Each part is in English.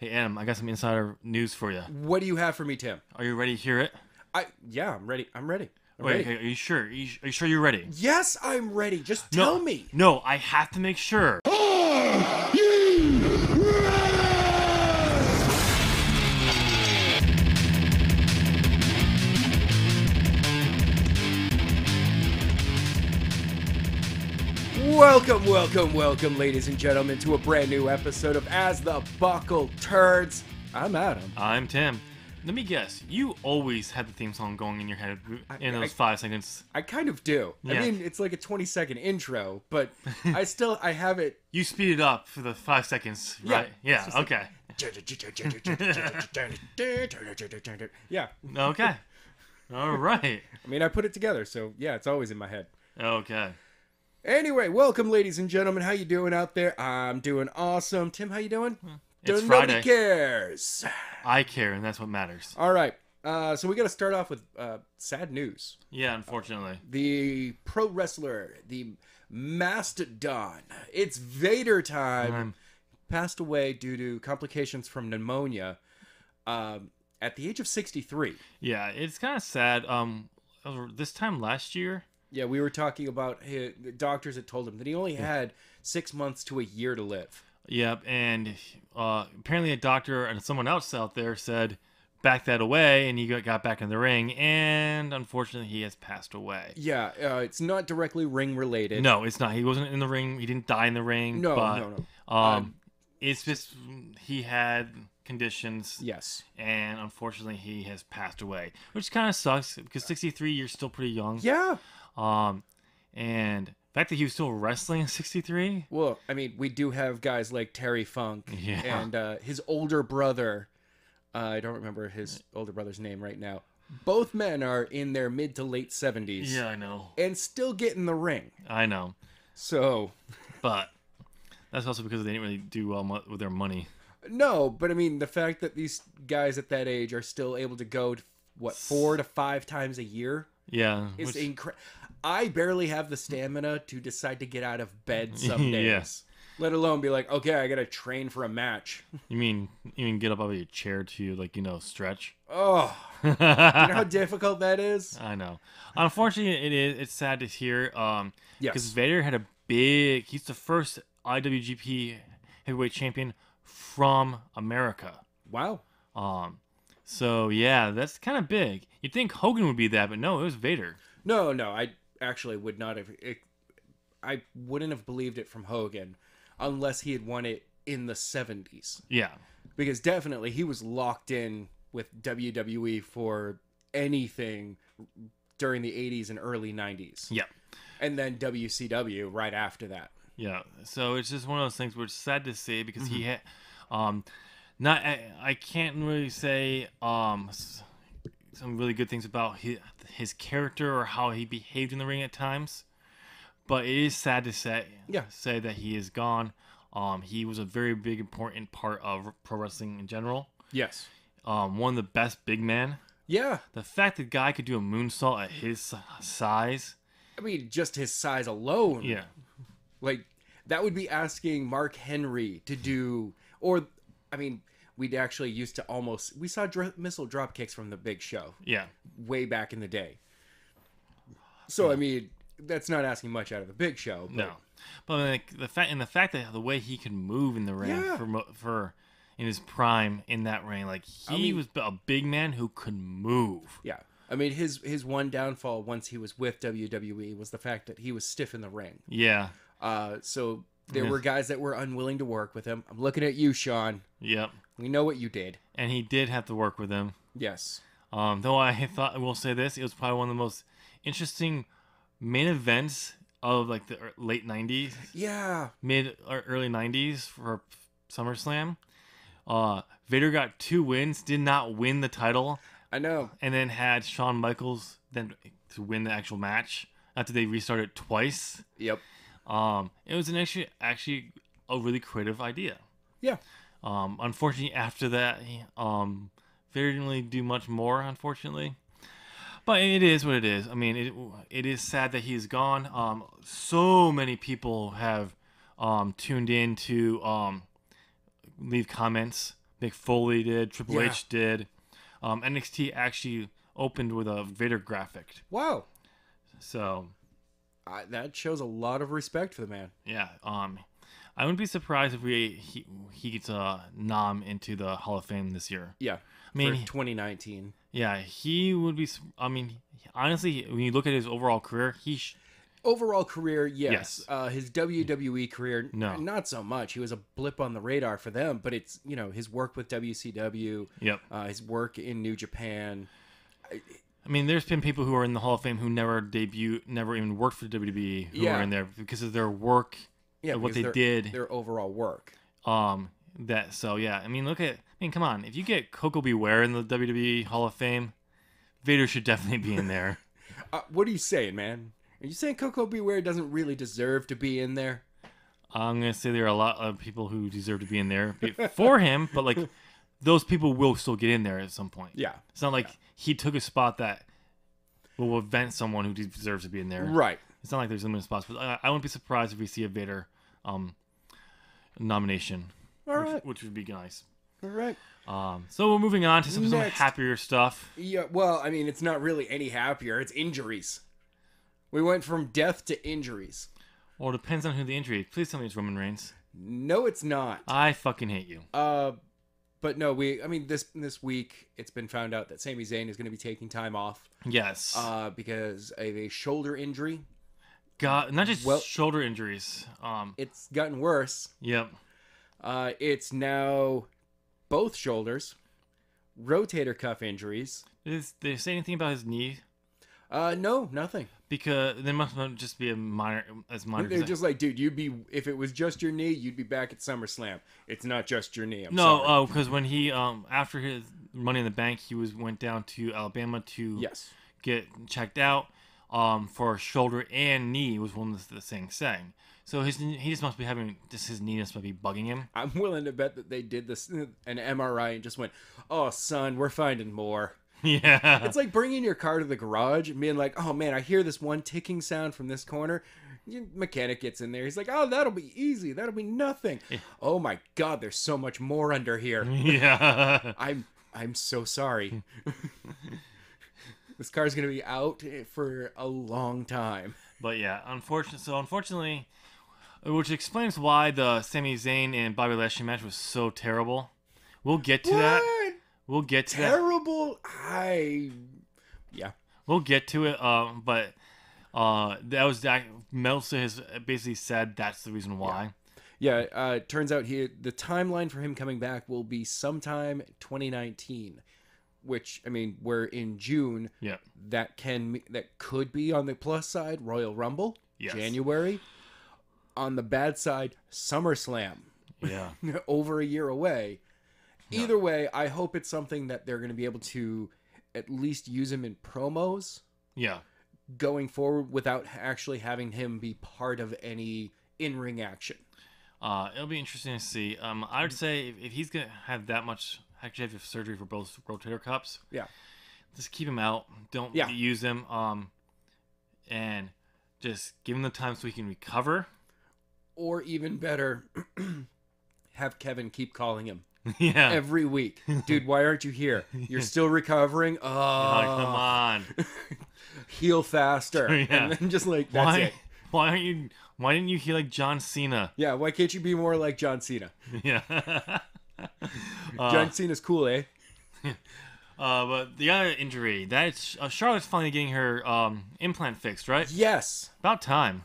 Hey, Adam, I got some insider news for you. What do you have for me, Tim? Are you ready to hear it? Yeah, I'm ready. I'm ready. I'm Wait, ready. okay, are you sure? Are you sure you're ready? Yes, I'm ready. Just tell me. No, I have to make sure. Welcome, ladies and gentlemen, to a brand new episode of As the Buckle Turds. I'm Adam. I'm Tim. Let me guess. You always had the theme song going in your head in those 5 seconds. I kind of do. Yeah. I mean, it's like a 20-second intro, but I have it. You speed it up for the 5 seconds, right? Yeah, okay. Yeah. Okay. All right. I mean, I put it together, so yeah, it's always in my head. Okay. Anyway, welcome, ladies and gentlemen. How you doing out there? I'm doing awesome. Tim, how you doing? It's Nobody Friday. cares. I care, and that's what matters. All right. So we got to start off with sad news. Yeah, unfortunately. The pro wrestler, the Mastodon, it's Vader time, passed away due to complications from pneumonia at the age of 63. Yeah, it's kind of sad. This time last year. Yeah, we were talking about the doctors had told him that he only had 6 months to a year to live. Yep, and apparently a doctor and someone else out there said, back that away, and he got back in the ring, and unfortunately he has passed away. Yeah, it's not directly ring related. No, it's not. He wasn't in the ring. He didn't die in the ring. No. It's just he had conditions. Yes. And unfortunately he has passed away, which kind of sucks because 63, you're still pretty young. Yeah. And the fact that he was still wrestling at 63. Well, I mean, we do have guys like Terry Funk Yeah. and his older brother. I don't remember his older brother's name right now. Both men are in their mid to late 70s. Yeah, I know. And still get in the ring. I know. So, But that's also because they didn't really do well with their money. no, but I mean, the fact that these guys at that age are still able to go, 4 to 5 times a year Yeah. is incredible. I barely have the stamina to decide to get out of bed some days. Yeah. Let alone be like, okay, I gotta train for a match. You mean get up out of your chair to, stretch? Oh, you know how difficult that is? I know. Unfortunately, it's sad to hear. Because Yes. Vader had he's the first IWGP heavyweight champion from America. Wow. So yeah, that's kind of big. You'd think Hogan would be that, but no, it was Vader. No, I actually would not have. I wouldn't have believed it from Hogan unless he had won it in the 70s. Yeah. Because definitely he was locked in with WWE for anything during the 80s and early 90s. Yeah. And then WCW right after that. Yeah. So it's just one of those things where it's sad to see because he had, I can't really say some really good things about his character or how he behaved in the ring at times, but it is sad to say that he is gone. He was a very big important part of pro wrestling in general. Yes. One of the best big men. Yeah. The fact that guy could do a moonsault at his size. I mean, just his size alone. Yeah. Like, that would be asking Mark Henry to do, or, I mean, we'd actually used to we saw missile drop kicks from the Big Show. Yeah. Way back in the day. So, I mean, that's not asking much out of the Big Show. But... No. But like, the fact that the way he could move in the ring for in his prime in that ring, like he was a big man who could move. Yeah. I mean, his one downfall once he was with WWE was the fact that he was stiff in the ring. Yeah. So there were guys that were unwilling to work with him. I'm looking at you, Sean. Yep. We know what you did. And he did have to work with him. Yes. Though I will say this, it was probably one of the most interesting main events of like the late 90s. Yeah. Mid or early 90s for SummerSlam. Vader got 2 wins, did not win the title. I know. And then had Shawn Michaels then to win the actual match after they restarted twice. Yep. It was actually a really creative idea. Yeah. Unfortunately, after that, Vader didn't really do much more, unfortunately. But it is what it is. I mean, it is sad that he's gone. So many people have tuned in to leave comments Mick Foley did, Triple H did. NXT actually opened with a Vader graphic. Wow. So that shows a lot of respect for the man. Yeah. I wouldn't be surprised if he gets a nom into the Hall of Fame this year. Yeah. I mean, for 2019. Yeah, he would be. I mean, honestly, when you look at his overall career, overall career, yes. His WWE career, no, not so much. He was a blip on the radar for them, but it's his work with WCW. Yep. His work in New Japan. I mean, there's been people who are in the Hall of Fame who never even worked for WWE, who are in there because of their work, what they did, their overall work. I mean, come on, if you get Coco Beware in the WWE Hall of Fame, Vader should definitely be in there. What are you saying, man? Are you saying Coco Beware doesn't really deserve to be in there? I'm gonna say there are a lot of people who deserve to be in there for him, but like those people will still get in there at some point. Yeah, it's not like he took a spot that will prevent someone who deserves to be in there. Right. It's not like there's limited spots, but I wouldn't be surprised if we see a Vader nomination. All right. Which would be nice. All right. So we're moving on to some happier stuff. Yeah, well, I mean, it's not really any happier. It's injuries. We went from death to injuries. Well, it depends on who the injury. Please tell me it's Roman Reigns. No, it's not. I fucking hate you. But no, this week it's been found out that Sami Zayn is going to be taking time off. Yes. Because of a shoulder injury. God, not just shoulder injuries. It's gotten worse. Yep. It's now both shoulders, rotator cuff injuries. Did they say anything about his knee? No, nothing. Because there must just be a minor. They're just like, dude, if it was just your knee, you'd be back at SummerSlam. It's not just your knee. No, because when he after his Money in the Bank, he went down to Alabama to get checked out for shoulder and knee was one of the things saying. So he just must be his knee must be bugging him. I'm willing to bet that they did an MRI and just went, oh son, we're finding more. Yeah. It's like bringing your car to the garage and being like, oh man, I hear this one ticking sound from this corner. Your mechanic gets in there. He's like, oh, that'll be easy. That'll be nothing. Yeah. Oh my God, there's so much more under here. Yeah. I'm so sorry. This car's going to be out for a long time. But yeah, unfortunately, which explains why the Sami Zayn and Bobby Lashley match was so terrible. We'll get to that. We'll get to terrible. We'll get to it. But Meltzer has basically said that's the reason why. Yeah. Turns out the timeline for him coming back will be sometime 2019, which I mean we're in June. Yeah. That could be on the plus side Royal Rumble. Yes. January. On the bad side, SummerSlam. Yeah. Over a year away. Either way, I hope it's something that they're going to be able to at least use him in promos. Yeah. Going forward without actually having him be part of any in-ring action. It'll be interesting to see. I would say if he's going to have that much have surgery for both rotator cuffs. Yeah. Just keep him out. Don't use him. And just give him the time so he can recover. Or even better, have Kevin keep calling him. Yeah. Every week. Dude, why aren't you here? You're still recovering? Oh, come on. Heal faster. Yeah. And then just like, that's it. Why didn't you heal like John Cena? Yeah, why can't you be more like John Cena? Yeah. John Cena's cool, eh? But the other injury, that's Charlotte's finally getting her implant fixed, right? Yes. About time.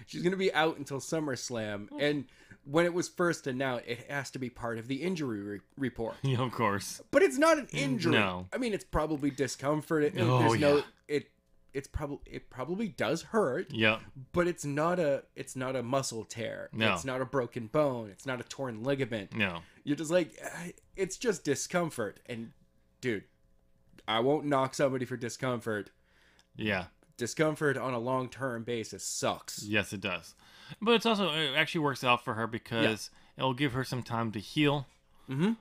She's going to be out until SummerSlam, and when it was first announced, it has to be part of the injury report. Yeah, of course. But it's not an injury. No. I mean, it's probably discomfort. It probably does hurt. Yeah. But it's not a muscle tear. No. It's not a broken bone. It's not a torn ligament. No. You're just like, it's just discomfort. And dude, I won't knock somebody for discomfort. Yeah. Discomfort on a long-term basis sucks. Yes, it does. But it actually works out for her because it'll give her some time to heal. Mm-hmm.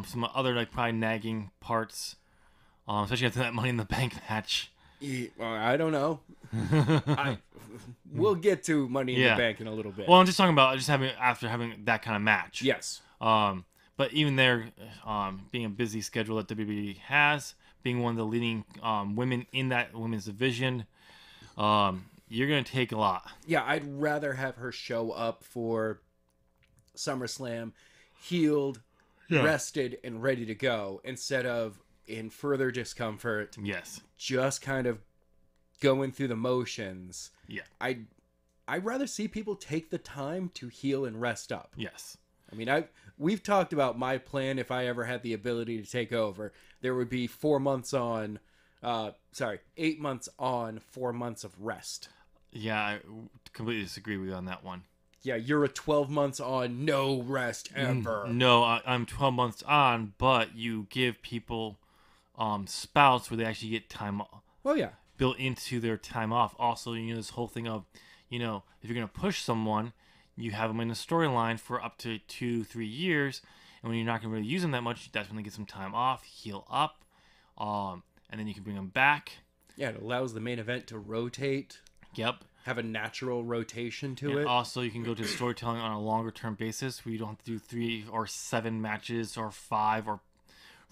Some other probably nagging parts, especially after that Money in the Bank match. Well, I don't know. We'll get to Money in the Bank in a little bit. Well, I'm just talking about after having that kind of match. Yes. but even there, being a busy schedule that WWE has, being one of the leading women in that women's division, you're going to take a lot. Yeah, I'd rather have her show up for SummerSlam healed, rested, and ready to go instead of in further discomfort. Yes. Just kind of going through the motions. Yeah. I'd rather see people take the time to heal and rest up. Yes. I mean, we've talked about my plan if I ever had the ability to take over. There would be 4 months on, 8 months on, 4 months of rest. Yeah, I completely disagree with you on that one. Yeah, you're a 12 months on, no rest ever. No, I'm 12 months on, but you give people spouts where they actually get time off. Well, yeah. Built into their time off. Also, this whole thing of, if you're going to push someone, you have them in a storyline for up to 2-3 years, and when you're not going to really use them that much, that's when they get some time off, heal up, and then you can bring them back. Yeah, it allows the main event to rotate. Yep. Have a natural rotation to it. Also, you can go to the storytelling on a longer term basis where you don't have to do 3 or 7 matches or 5 or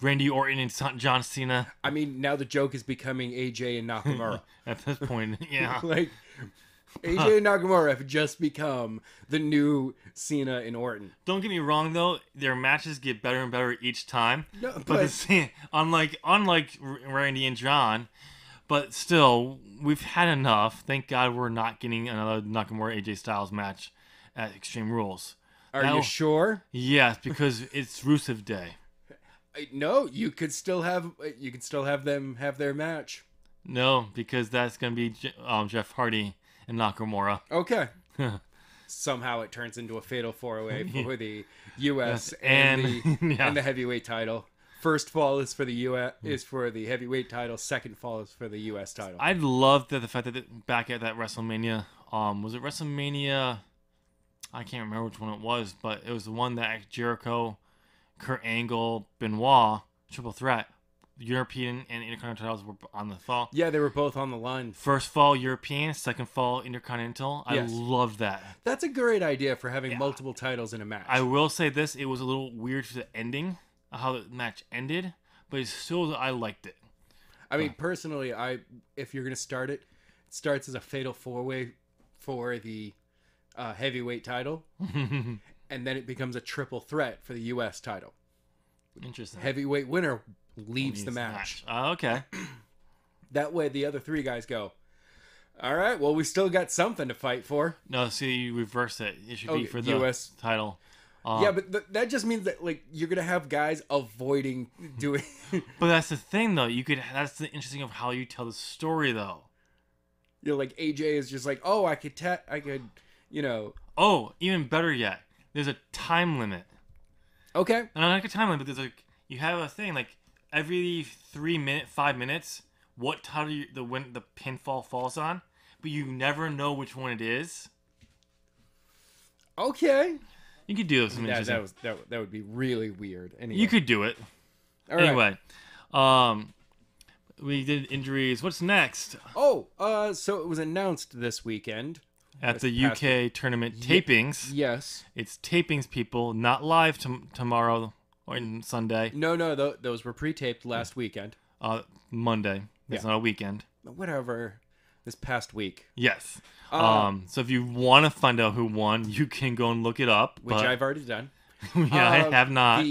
Randy Orton and John Cena. I mean, now the joke is becoming AJ and Nakamura. At this point, yeah. Like, AJ and Nakamura have just become the new Cena and Orton. Don't get me wrong, though. Their matches get better and better each time. No, but unlike Randy and John, but still, we've had enough. Thank God we're not getting another Nakamura AJ Styles match at Extreme Rules. Are you sure? Yes, because it's Rusev Day. No, you could still have them have their match. No, because that's gonna be Jeff Hardy and Nakamura. Okay. Somehow it turns into a fatal 4-way for the U.S. and the heavyweight title. First fall is for the U.S. is for the heavyweight title. Second fall is for the U.S. title. I loved the fact that back at that WrestleMania, was it WrestleMania? I can't remember which one it was, but it was the one that Jericho, Kurt Angle, Benoit, triple threat, European and Intercontinental titles were on the fall. Yeah, they were both on the line. First fall European, second fall Intercontinental. Yes. I loved that. That's a great idea for having multiple titles in a match. I will say this: it was a little weird for the ending, how the match ended, but it's still I liked it. I mean, personally, if you're gonna start it, it starts as a fatal 4-way for the heavyweight title, and then it becomes a triple threat for the U.S. title. Interesting. Heavyweight winner leaves the match. Okay. That way, the other 3 guys go, all right, well, we still got something to fight for. No, see, you reverse it. It should be for the U.S. title. Yeah, but that just means that you're gonna have guys avoiding doing. But that's the thing, though. That's the interesting of how you tell the story, though. Like AJ is just like, oh, I could. Oh, even better yet, there's a time limit. Okay. And I like a time limit, but there's you have a thing every 5 minutes, what title the pinfall falls on, but you never know which one it is. Okay. You could do some interesting. That would be really weird. Anyway. You could do it. All right. Anyway, we did injuries. What's next? Oh, so it was announced this weekend at the UK tournament tapings. Yes. It's tapings, people, not live tomorrow or Sunday. No, those were pre-taped last weekend. Monday. It's not a weekend. Whatever. This past week. Yes. So if you want to find out who won, you can go and look it up. Which I've already done. Yeah, I have not.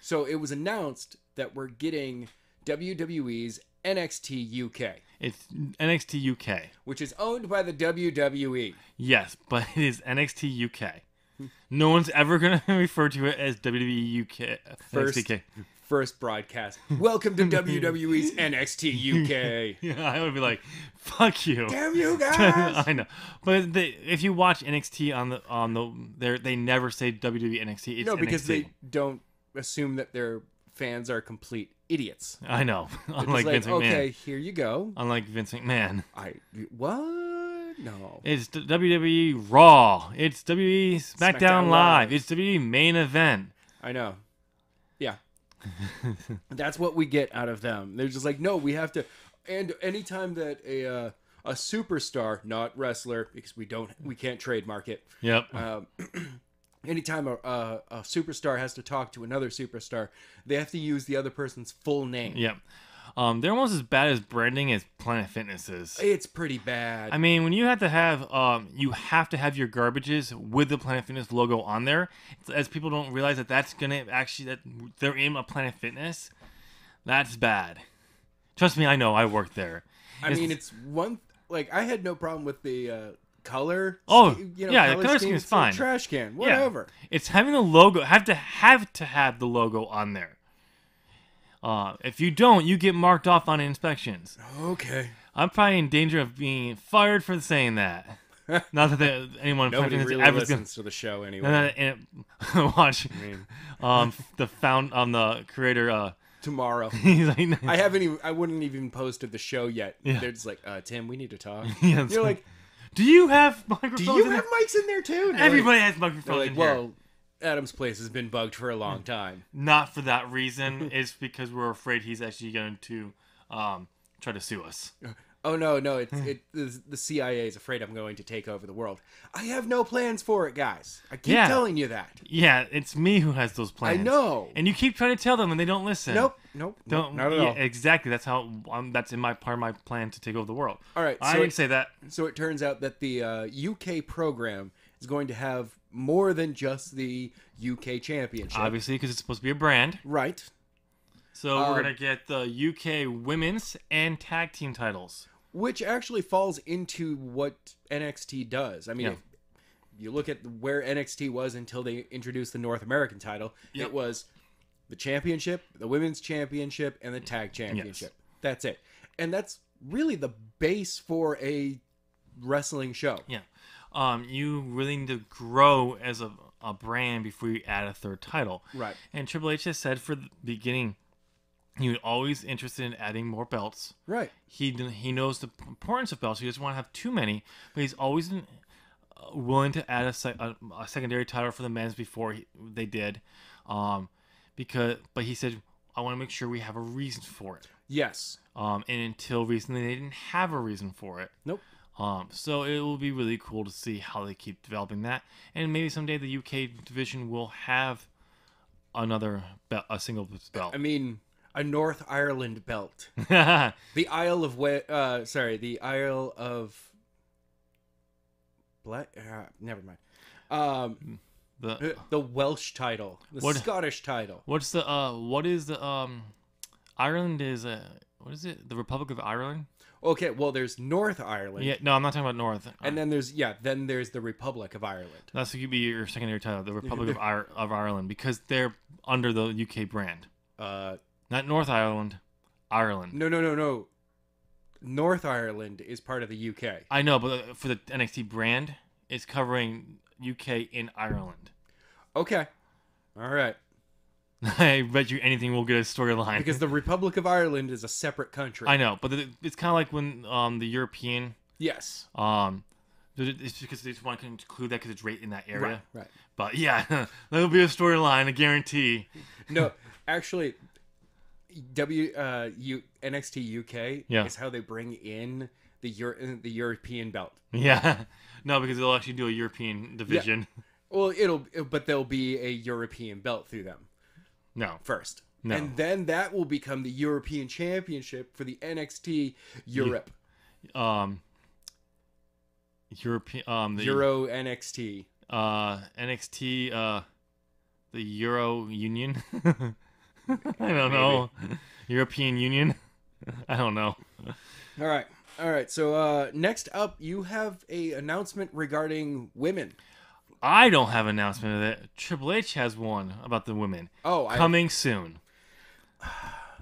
So it was announced that we're getting WWE's NXT UK. It's NXT UK. Which is owned by the WWE. Yes, but it is NXT UK. No one's ever going to refer to it as WWE UK. First broadcast. Welcome to WWE's NXT UK. Yeah, I would be like, fuck you. Damn you guys. I know. But if you watch NXT on the they never say WWE NXT. It's no, because NXT. they don't assume that their fans are complete idiots. I know. Unlike Vince McMahon. Okay, here you go. Unlike Vince McMahon. What? No. It's WWE Raw. It's WWE SmackDown Live. It's WWE Main Event. I know. Yeah. That's what we get out of them. They're just like, no, we have to. And anytime that a superstar, not wrestler, because we can't trademark it. Yep. anytime a superstar has to talk to another superstar, they have to use the other person's full name. Yep. They're almost as bad as branding as Planet Fitness is. It's pretty bad. I mean, when you have to have your garbages with the Planet Fitness logo on there, as people don't realize that that's gonna actually that they're in a Planet Fitness. That's bad. Trust me, I know. I worked there. I mean, it's one like I had no problem with the color. Oh, color the color scheme is fine. Trash can, whatever. Yeah. It's having the logo. Have to have the logo on there. If you don't, you get marked off on inspections. Okay. I'm probably in danger of being fired for saying that. Not that anyone nobody really ever listens to the show anyway. Watch. The creator. Tomorrow. He's like, I wouldn't even posted the show yet. Yeah. They're just like, Tim, we need to talk. Yeah, you're like, do you have microphones? Do you have mics in there too? Everybody has microphones in here. Well, Adam's place has been bugged for a long time. Not for that reason. It's because we're afraid he's actually going to try to sue us. Oh no, the CIA is afraid I'm going to take over the world. I have no plans for it, guys. I keep telling you that. Yeah, it's me who has those plans. I know. And you keep trying to tell them and they don't listen. Nope, not at all. Exactly. That's how. That's in part of my plan to take over the world. All right. I didn't say that. So it turns out that the UK program is going to have more than just the UK championship. Obviously, because it's supposed to be a brand. Right. So we're going to get the UK women's and tag team titles. Which actually falls into what NXT does. I mean, if you look at where NXT was until they introduced the North American title, it was the championship, the women's championship, and the tag championship. Yes. That's it. And that's really the base for a wrestling show. Yeah. You really need to grow as a brand before you add a third title. Right. And Triple H has said for the beginning, he was always interested in adding more belts. Right. He knows the importance of belts. He doesn't want to have too many, but he's always willing to add a secondary title for the men's before they did. But he said, I want to make sure we have a reason for it. Yes. And until recently, they didn't have a reason for it. Nope. So it will be really cool to see how they keep developing that. And maybe someday the UK division will have a single belt. I mean, a North Ireland belt. The Isle of the Isle of never mind. The Welsh title, the Scottish title. What is the Ireland is what is it? The Republic of Ireland? Okay, well, there's North Ireland. Yeah, no, I'm not talking about North. And then there's the Republic of Ireland. That's what could be your secondary title, the Republic of Ireland, because they're under the UK brand. Not North Ireland, Ireland. No. North Ireland is part of the UK. I know, but for the NXT brand, it's covering UK in Ireland. Okay. All right. I bet you anything will get a storyline. Because the Republic of Ireland is a separate country. I know, but it's kind of like when the European... Yes. It's because they just want to include that because it's right in that area. Right. But yeah, that'll be a storyline, I guarantee. No, actually... NXT UK is how they bring in the European belt. Yeah, no, because they'll actually do a European division. Yeah. Well, but there'll be a European belt through them. No, first, no, and then that will become the European Championship for the NXT Europe. Euro NXT. NXT. The Euro Union. I don't know. European Union? I don't know. All right. So next up, you have a announcement regarding women. I don't have an announcement of that. Triple H has one about the women. Coming soon.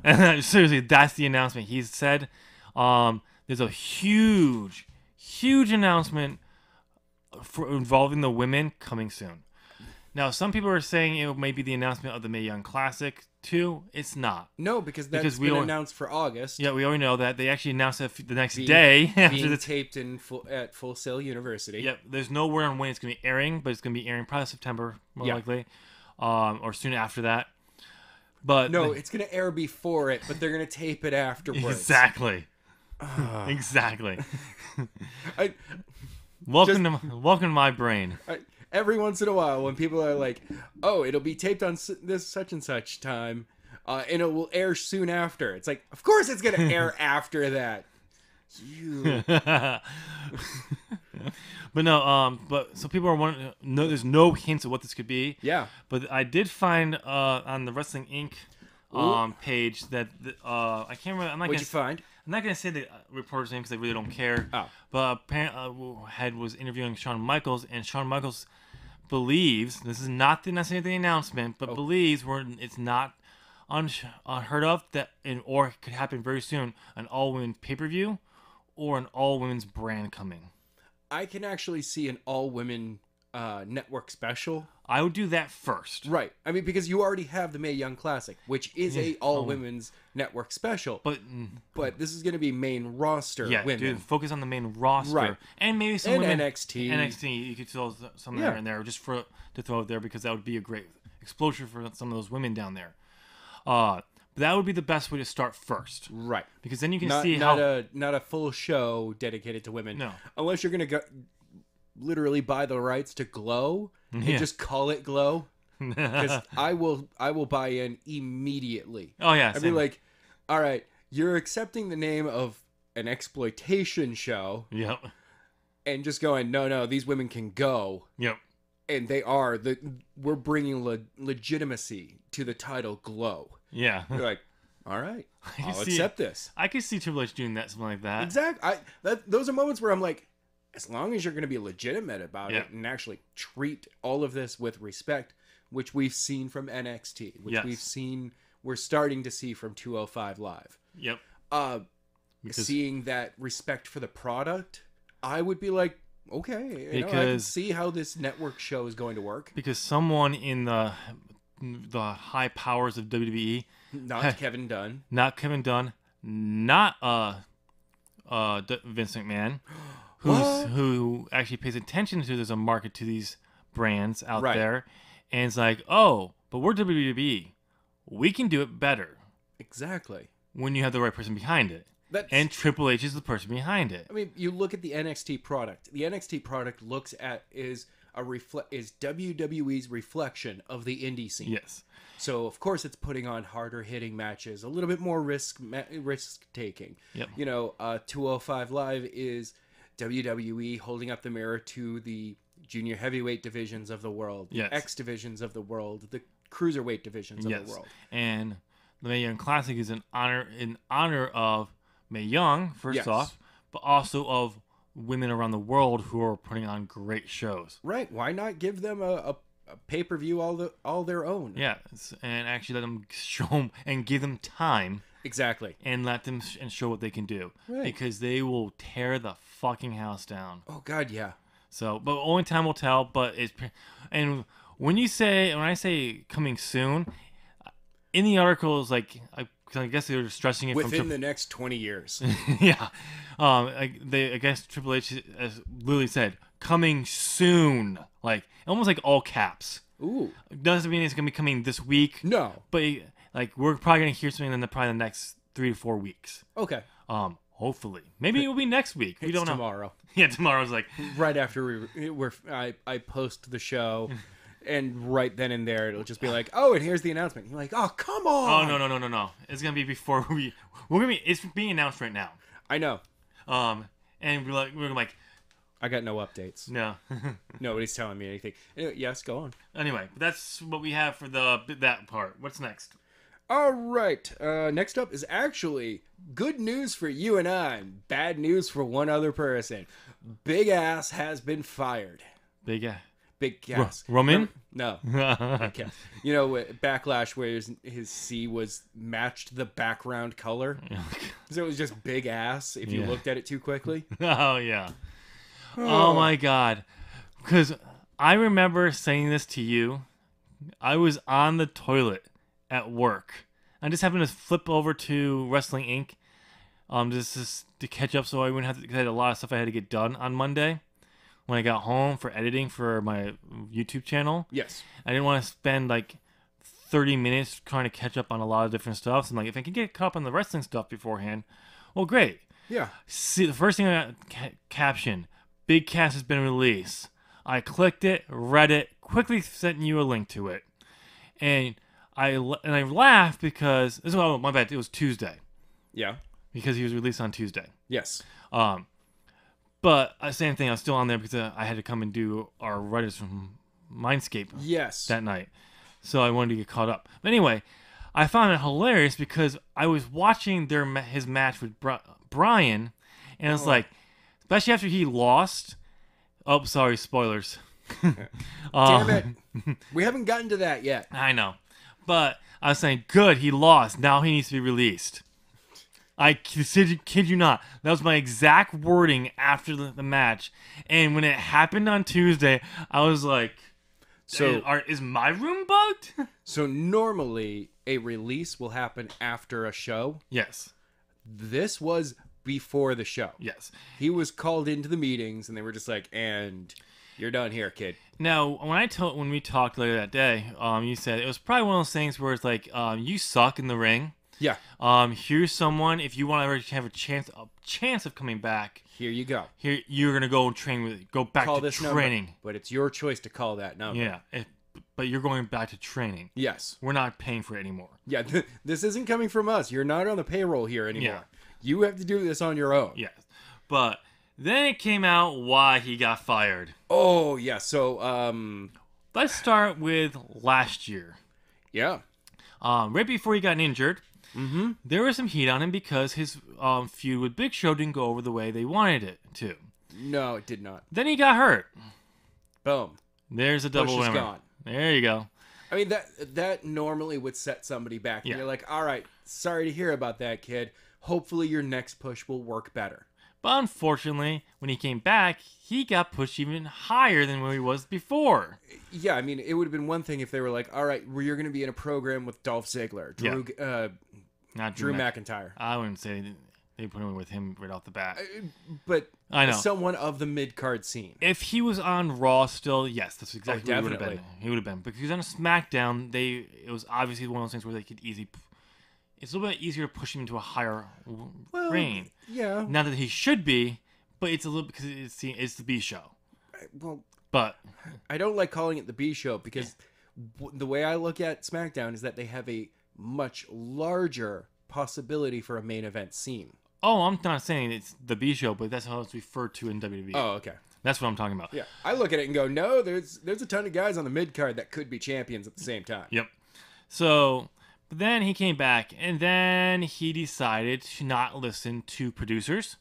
Seriously, that's the announcement. He said there's a huge announcement involving the women coming soon. Now, some people are saying it may be the announcement of the Mae Young Classic 2. It's not. No, because that's been announced for August. Yeah, we already know that. They actually announced it the next day. Being taped at Full Sail University. Yep. There's no word on when it's going to be airing, but it's going to be airing probably September, more likely, or soon after that. But no, it's going to air before it, but they're going to tape it afterwards. Exactly. Exactly. Welcome to my brain. every once in a while when people are like, "Oh, it'll be taped on this such and such time, and it will air soon after." It's like, of course it's gonna air after that. You. But no, but so people are wondering. No, there's no hints of what this could be. Yeah. But I did find on the Wrestling Inc. Page that I can't remember. What'd you find? I'm not gonna say the reporter's name because I really don't care. Oh. But apparently, was interviewing Shawn Michaels, and Shawn Michaels believes this is not necessarily the announcement, but believes it's not unheard of that, or it could happen very soon, an all-women pay-per-view or an all-women's brand coming. I can actually see an all-women network special. I would do that first. Right. I mean, because you already have the Mae Young Classic, which is a all-women's network special. But this is going to be main roster women. Dude, focus on the main roster. Right. And maybe some women. NXT. NXT, you could throw some there and there just to throw it there because that would be a great exposure for some of those women down there. But that would be the best way to start first. Right. Because then you can not a full show dedicated to women. No. Unless you're going to literally buy the rights to Glow and just call it Glow. Because I will buy in immediately. Oh yeah. I'd be like, all right, you're accepting the name of an exploitation show. Yep. And just going, no, these women can go. Yep. And we're bringing legitimacy to the title Glow. Yeah. You're like, all right, I'll accept this. I could see Triple H doing something like that. Exactly. Those are moments where I'm like, as long as you're going to be legitimate about it and actually treat all of this with respect, which we've seen from NXT, which we're starting to see from 205 Live. Yep. Seeing that respect for the product, I would be like, okay, I can see how this network show is going to work. Because someone in the high powers of WWE, not Kevin Dunn, not Vince McMahon, who actually pays attention to there's a market to these brands out there, and it's like, oh, but we're WWE, we can do it better. Exactly. When you have the right person behind it. And Triple H is the person behind it. I mean, you look at the NXT product. The NXT product is WWE's reflection of the indie scene. Yes. So of course it's putting on harder hitting matches, a little bit more risk taking. Yep. 205 Live is WWE holding up the mirror to the junior heavyweight divisions of the world, the X divisions of the world, the cruiserweight divisions of the world. And the Mae Young Classic is in honor of Mae Young, first off, but also of women around the world who are putting on great shows. Right. Why not give them a pay-per-view all their own? Yeah, and actually let them show them and give them time. Exactly. And let them and show what they can do. Right. Because they will tear the fucking house down. Oh God, yeah. So, but only time will tell. But and when I say coming soon, in the article is like I guess they were stressing it within the next 20 years. Yeah. I guess Triple H has literally said coming soon, like almost like all caps. Ooh. Doesn't mean it's gonna be coming this week. No. But like we're probably gonna hear something in the next 3 to 4 weeks. Okay. Hopefully, maybe it'll be next week. We don't know. Tomorrow. Yeah, tomorrow's like right after I post the show. And right then and there, it'll just be like, oh, and here's the announcement. You're like, oh, come on. Oh, no. It's going to be before it's being announced right now. I know. And we're like, I got no updates. No. Nobody's telling me anything. Anyway, yes, go on. Anyway, that's what we have for that part. What's next? All right. Next up is actually good news for you and I, and bad news for one other person. Big Ass has been fired. Big Cass. Roman? No. Big Cass. Backlash where his C was matched the background color. So it was just Big Ass if you looked at it too quickly. Oh, yeah. Oh, my God. Because I remember saying this to you. I was on the toilet at work. I just happened to flip over to Wrestling Inc. Just to catch up so I wouldn't have to, because I had a lot of stuff I had to get done on Monday. When I got home for editing for my YouTube channel. Yes. I didn't want to spend like 30 minutes trying to catch up on a lot of different stuff. So I'm like, if I can get caught up on the wrestling stuff beforehand, well, great. Yeah. See, the first thing I got caption, Big Cass has been released. I clicked it, read it, quickly sent you a link to it, and I laughed because my bad. It was Tuesday. Yeah. Because he was released on Tuesday. Yes. But same thing. I was still on there because I had to come and do our writers from Mindscape. Yes. That night, so I wanted to get caught up. But anyway, I found it hilarious because I was watching his match with Brian, and it's like, especially after he lost. Oh, sorry, spoilers. Damn it. We haven't gotten to that yet. I know. But I was saying, good, he lost. Now he needs to be released. I kid you not. That was my exact wording after the match. And when it happened on Tuesday, I was like, so is my room bugged? So normally a release will happen after a show. Yes. This was before the show. Yes. He was called into the meetings and they were just like, and you're done here, kid. Now, when we talked later that day, you said it was probably one of those things where it's like, you suck in the ring. Yeah. Here's someone. If you want to have a chance of coming back, here you go. Here you're gonna go and go back call to this training. Number, but it's your choice to call that number. Yeah. But you're going back to training. Yes. We're not paying for it anymore. Yeah. This isn't coming from us. You're not on the payroll here anymore. Yeah. You have to do this on your own. Yes. But then it came out why he got fired. Oh yeah. So let's start with last year. Yeah. Right before he got injured. Mm-hmm. There was some heat on him because his feud with Big Show didn't go over the way they wanted it to. No, it did not. Then he got hurt. Boom. There's a double winner. Gone. There you go. I mean, that normally would set somebody back. And you're like, all right, sorry to hear about that, kid. Hopefully your next push will work better. But unfortunately, when he came back, he got pushed even higher than where he was before. Yeah, I mean, it would have been one thing if they were like, all right, well, you're going to be in a program with Dolph Ziggler, Drew McIntyre. I wouldn't say they put him with him right off the bat. But I know. Someone of the mid-card scene. If he was on Raw still, yes, that's exactly what he would have been. He would have been. Because he was on a SmackDown, it was obviously one of those things where they could easily... It's a little bit easier to push him into a higher reign. Yeah. Not that he should be, but it's a little because it's the B show. But I don't like calling it the B show because the way I look at SmackDown is that they have a much larger possibility for a main event scene. Oh, I'm not saying it's the B show, but that's how it's referred to in WWE. Oh, okay. That's what I'm talking about. Yeah, I look at it and go, no, there's a ton of guys on the mid card that could be champions at the same time. Yep. So. But then he came back, and then he decided to not listen to producers,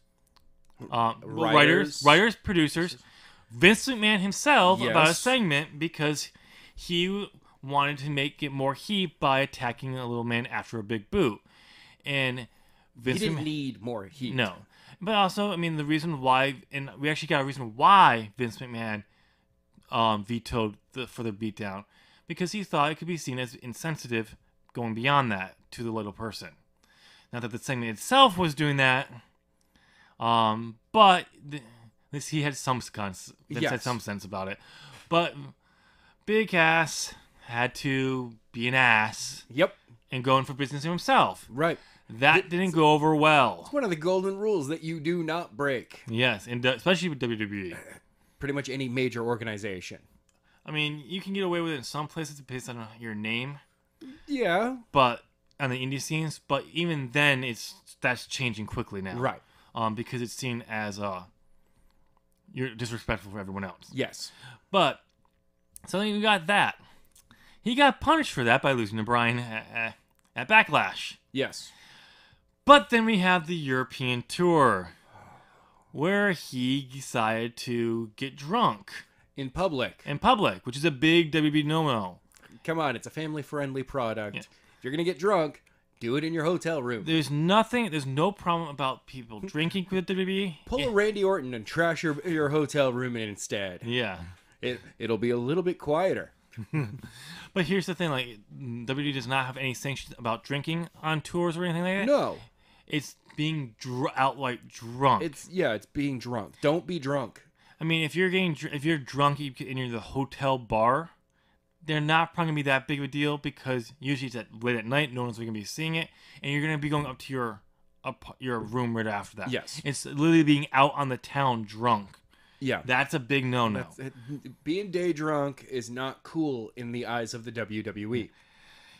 writers, producers, Vince McMahon himself about a segment because he wanted to make it more heat by attacking a little man after a big boot. And Vince he didn't need more heat. No. But also, I mean, the reason why, and we actually got a reason why Vince McMahon vetoed for the beatdown, because he thought it could be seen as insensitive going beyond that to the little person. Not that the segment itself was doing that, but he had some sense. Had some sense about it. But Big Ass had to be an ass. Yep. And go in for business himself. Right. That didn't go over well. It's one of the golden rules that you do not break. Yes, and especially with WWE. Pretty much any major organization. I mean, you can get away with it in some places based on your name. Yeah, but on the indie scenes, but even then, that's changing quickly now, right? Because it's seen as you're disrespectful for everyone else. Yes, but so then you got that. He got punished for that by losing to Bryan at Backlash. Yes, but then we have the European tour, where he decided to get drunk in public, which is a big WB no-no. Come on, it's a family-friendly product. Yeah. If you're going to get drunk, do it in your hotel room. There's no problem about people drinking with WWE. Pull a Randy Orton and trash your hotel room instead. Yeah. It'll be a little bit quieter. But here's the thing, like, WWE does not have any sanctions about drinking on tours or anything like that. No. It's being outright drunk. It's being drunk. Don't be drunk. I mean, if you're drunk and you're in the hotel bar, they're not probably going to be that big of a deal because usually it's late at night, no one's going to be seeing it, and you're going to be going up to your room right after that. Yes. It's literally being out on the town drunk. Yeah. That's a big no-no. Being day drunk is not cool in the eyes of the WWE.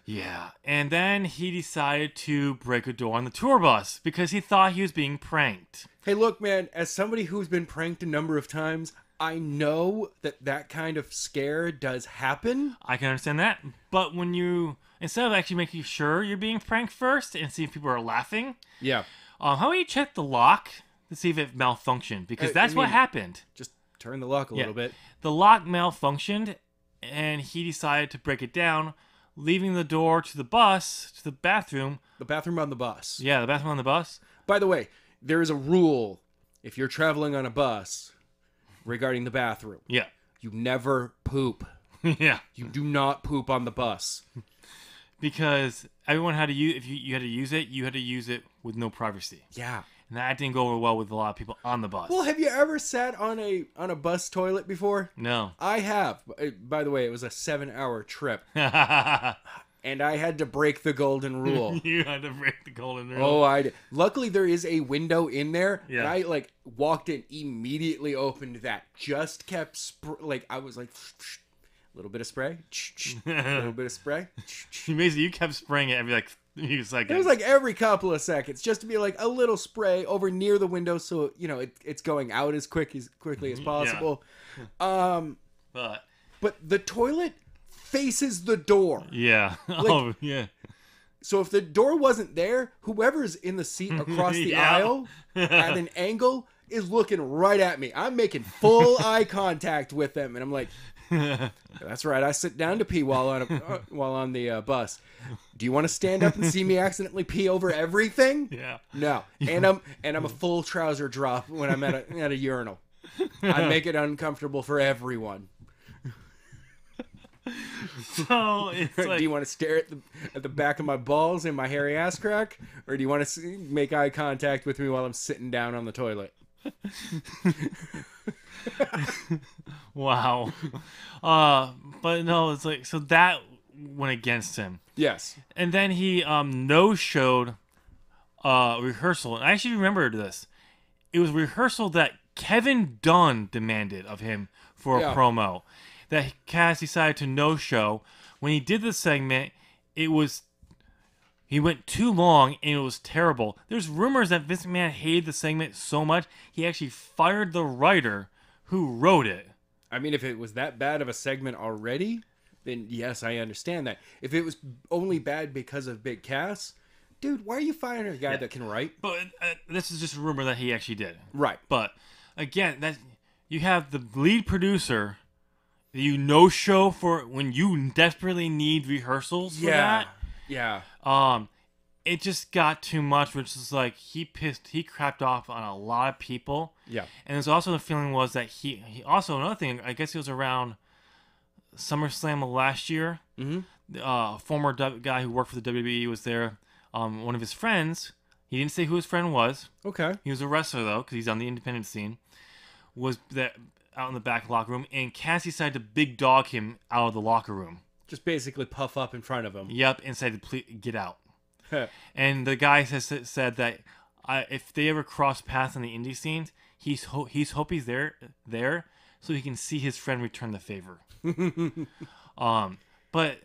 Yeah. And then he decided to break a door on the tour bus because he thought he was being pranked. Hey, look, man, as somebody who's been pranked a number of times, I know that kind of scare does happen. I can understand that. But when you, instead of actually making sure you're being pranked first and see if people are laughing, Yeah. how about you check the lock to see if it malfunctioned? Because that's what happened. Just turn the lock a little bit. The lock malfunctioned, and he decided to break it down, leaving the door to the bus, to the bathroom. The bathroom on the bus. Yeah, the bathroom on the bus. By the way, there is a rule if you're traveling on a bus regarding the bathroom. Yeah. You never poop. Yeah. You do not poop on the bus. Because everyone had to use, if you had to use it, you had to use it with no privacy. Yeah. And that didn't go over well with a lot of people on the bus. Well, have you ever sat on a bus toilet before? No. I have. By the way, it was a 7-hour trip. And I had to break the golden rule. You had to break the golden rule. Oh, I did. Luckily, there is a window in there. Yeah. And I, walked in, immediately opened that. Just kept, I was like, a little bit of spray. A little bit of spray. Basically, you kept spraying it every, few seconds. It was every couple of seconds, just to be a little spray over near the window so, it's going out as quickly as possible. Yeah. But the toilet faces the door. Yeah. Oh, yeah. So if the door wasn't there, whoever's in the seat across the aisle at an angle is looking right at me. I'm making full eye contact with them, and I'm like, that's right. I sit down to pee while on the bus. Do you want to stand up and see me accidentally pee over everything? Yeah. No. And I'm a full trouser drop when I'm at a urinal. I make it uncomfortable for everyone. So it's do you want to stare at the back of my balls and my hairy ass crack, or do you want to make eye contact with me while I'm sitting down on the toilet? Wow. But no, it's so that went against him. Yes. And then he no-showed rehearsal. And I actually remember this. It was rehearsal that Kevin Dunn demanded of him for a promo. That Cass decided to no-show. When he did the segment, he went too long and it was terrible. There's rumors that Vince McMahon hated the segment so much he actually fired the writer who wrote it. I mean, if it was that bad of a segment already, then yes, I understand that. If it was only bad because of Big Cass, dude, why are you firing a guy that can write? But this is just a rumor that he actually did. Right. But again, that you have the lead producer. You no-show for when you desperately need rehearsals for that. Yeah. It just got too much, which is he crapped off on a lot of people. Yeah. And there's also the feeling was that he also, another thing, I guess it was around SummerSlam of last year. Mm-hmm. Former guy who worked for the WWE was there. One of his friends, he didn't say who his friend was. Okay. He was a wrestler, though, because he's on the independent scene. Was that out in the back locker room, and Cass decided to big dog him out of the locker room. Just basically puff up in front of him. Yep, and said, "Please get out." And the guy said that if they ever cross paths on the indie scenes, he's hope he's there so he can see his friend return the favor. But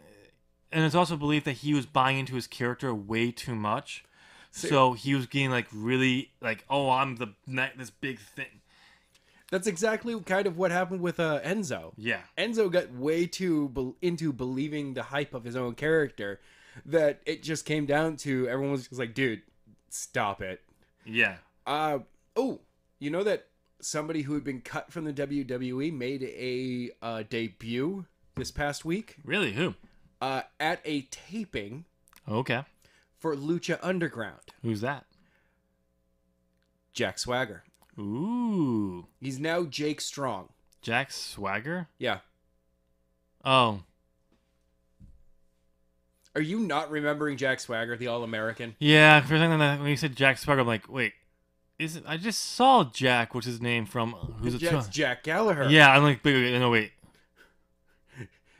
and it's also believed that he was buying into his character way too much, so he was getting really oh, I'm this big thing. That's exactly kind of what happened with Enzo. Yeah. Enzo got way too into believing the hype of his own character that it just came down to everyone was just like, dude, stop it. Yeah. You know that somebody who had been cut from the WWE made a debut this past week? Really? Who? At a taping. Okay. For Lucha Underground. Who's that? Jack Swagger. Ooh. He's now Jake Strong. Jack Swagger? Yeah. Oh. Are you not remembering Jack Swagger, the All-American? Yeah, for a second when you said Jack Swagger, I'm like, wait, I just saw Jack, what's his name from? That's Jack Gallagher. Yeah, I'm like, no, wait.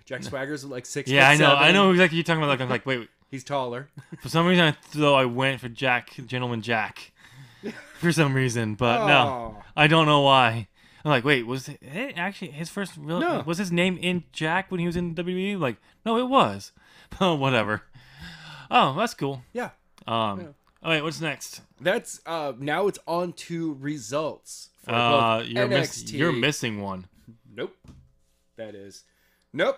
Jack Swagger's 6'7". Yeah, I know exactly what you're talking about. I'm like, wait. He's taller. For some reason, I went for Gentleman Jack. For some reason, but no, I don't know why. I'm like, wait, was it actually his first real? No. Was his name in Jack when he was in WWE? Like, no, it was. Oh, whatever. Oh, that's cool. Yeah. All right, what's next? That's now it's on to results for both NXT. You're missing one. Nope. That is. Nope.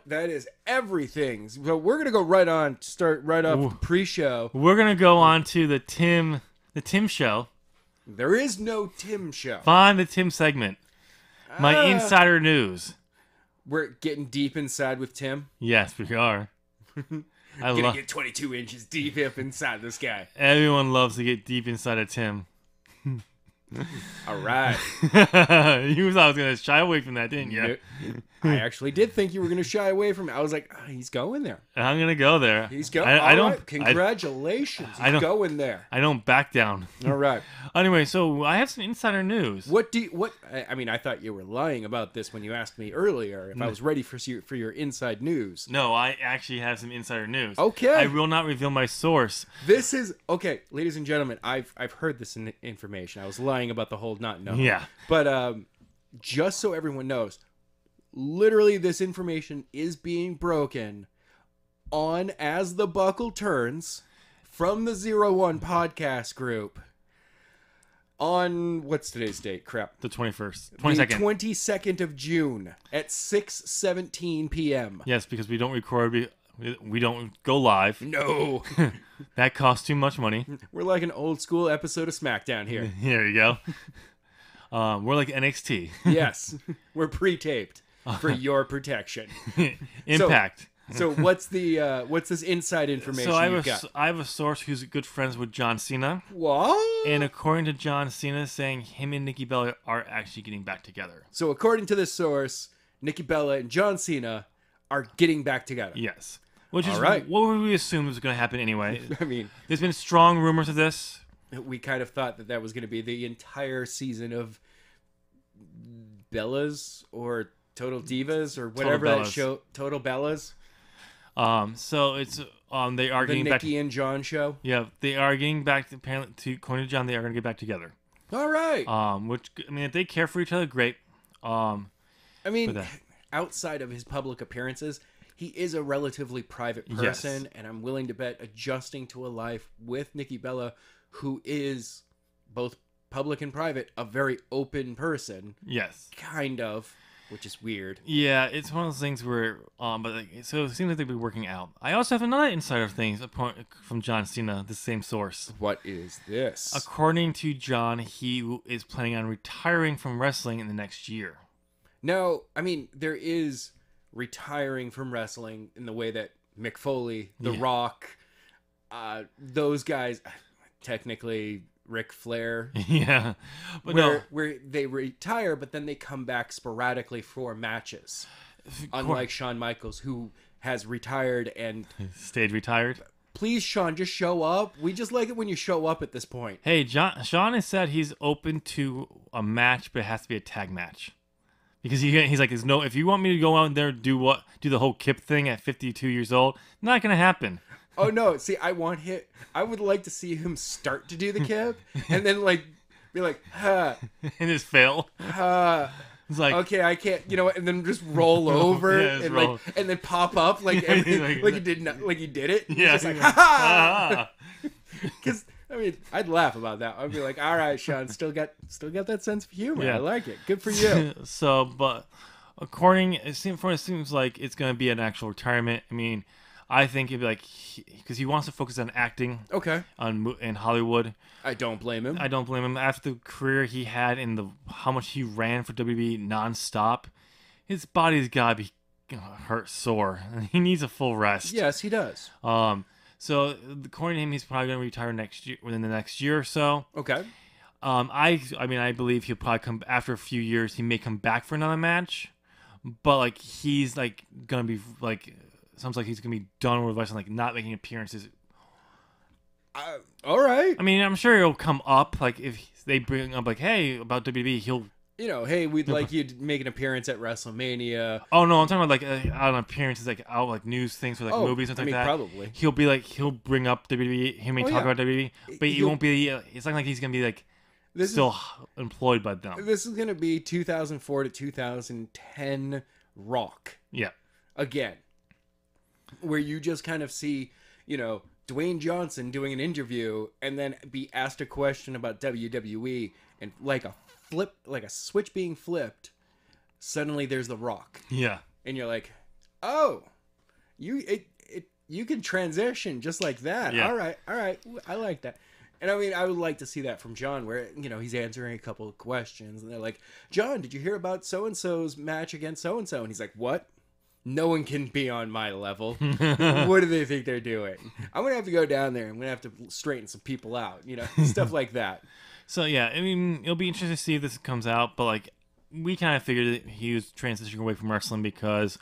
That is everything. So we're gonna go right on. Start right off the pre-show. We're gonna go on to the Tim show. There is no Tim show. Find the Tim segment. My insider news. We're getting deep inside with Tim. Yes, we are. Gonna get 22 inches deep up inside this guy. Everyone loves to get deep inside of Tim. All right. You thought I was gonna shy away from that, didn't you? I actually did think you were gonna shy away from it. I was like, he's going there. I'm gonna go there. He's going. I don't. Right. Congratulations. He's going there. I don't back down. All right. Anyway, so I have some insider news. I mean, I thought you were lying about this when you asked me earlier if I was ready for your inside news. No, I actually have some insider news. Okay. I will not reveal my source. This is okay, ladies and gentlemen. I've heard this information. I was lying about the whole not knowing. Yeah. But just so everyone knows, literally this information is being broken on As the Buckle Turns from the 01 podcast group on what's today's date? Crap. The 21st. 22nd. The 22nd of June at 6:17 p.m. Yes, because we don't record. We don't go live. No. That costs too much money. We're like an old school episode of SmackDown here. Here you go. We're like NXT. Yes. We're pre-taped for your protection. Impact. So what's this inside information you've got? I have a source who's good friends with John Cena. What? And according to John Cena, saying him and Nikki Bella are actually getting back together. So according to this source, Nikki Bella and John Cena are getting back together. Yes. Which is right. what we assumed was going to happen anyway. I mean, there's been strong rumors of this. We kind of thought that was going to be the entire season of Bellas or Total Divas or whatever that show, Total Bellas. So it's they are getting back. The Nikki and John show. Yeah, they are getting back. Apparently, according to John, they are going to get back together. All right. Which I mean, if they care for each other, great. I mean, outside of his public appearances, he is a relatively private person, yes. And I'm willing to bet adjusting to a life with Nikki Bella, who is both public and private, a very open person. Yes. Kind of. Which is weird. Yeah, it's one of those things where, so it seems like they've been working out. I also have another insider thing from John Cena, the same source. What is this? According to John, he is planning on retiring from wrestling in the next year. Now, I mean, there is retiring from wrestling in the way that Mick Foley, The Rock, those guys, technically Ric Flair, yeah, but where they retire, but then they come back sporadically for matches. Unlike Shawn Michaels, who has retired and stayed retired. Please, Shawn, just show up. We just like it when you show up at this point. Hey, Shawn has said he's open to a match, but it has to be a tag match. Because he's like, if you want me to go out there and do the whole Kip thing at 52 years old, not gonna happen. Oh no! See, I would like to see him start to do the Kip, and then be like, and just fail. It's like, okay, I can't, and then just roll over and then pop up like he did it. Yeah, just like, ha. Because I mean, I'd laugh about that. I'd be like, all right, Shawn, still got that sense of humor. Yeah. I like it. Good for you. So, but it seems like it's going to be an actual retirement. I mean, I think it'd be like, because he wants to focus on acting. Okay. In Hollywood. I don't blame him. After the career he had how much he ran for WWE nonstop, his body's got to be hurt sore. He needs a full rest. Yes, he does. So according to him, he's probably going to retire within the next year or so. Okay. I believe he'll probably come after a few years. He may come back for another match, but he's gonna be sounds like he's gonna be done with wrestling, not making appearances. All right. I mean, I'm sure he'll come up. If they bring up hey, about WWE, he'll. Hey, we'd like you to make an appearance at WrestleMania. Oh no, I'm talking about on appearances, out news things for movies and stuff like that. Probably. He'll bring up WWE. He may talk about WWE, but he won't be. It's not like he's gonna be still employed by them. This is going to be 2004 to 2010 Rock. Yeah. Again. Where you just kind of see, Dwayne Johnson doing an interview and then be asked a question about WWE and like a switch being flipped, suddenly there's The Rock. Yeah. And you're like, oh, you can transition just like that. Yeah. All right. I like that. And I mean, I would like to see that from John where, he's answering a couple of questions and they're like, John, did you hear about so-and-so's match against so-and-so? And he's like, what? No one can be on my level. What do they think they're doing? I'm going to have to go down there. I'm going to have to straighten some people out, stuff like that. So, yeah, I mean, it'll be interesting to see if this comes out. But, like, we kind of figured that he was transitioning away from wrestling because...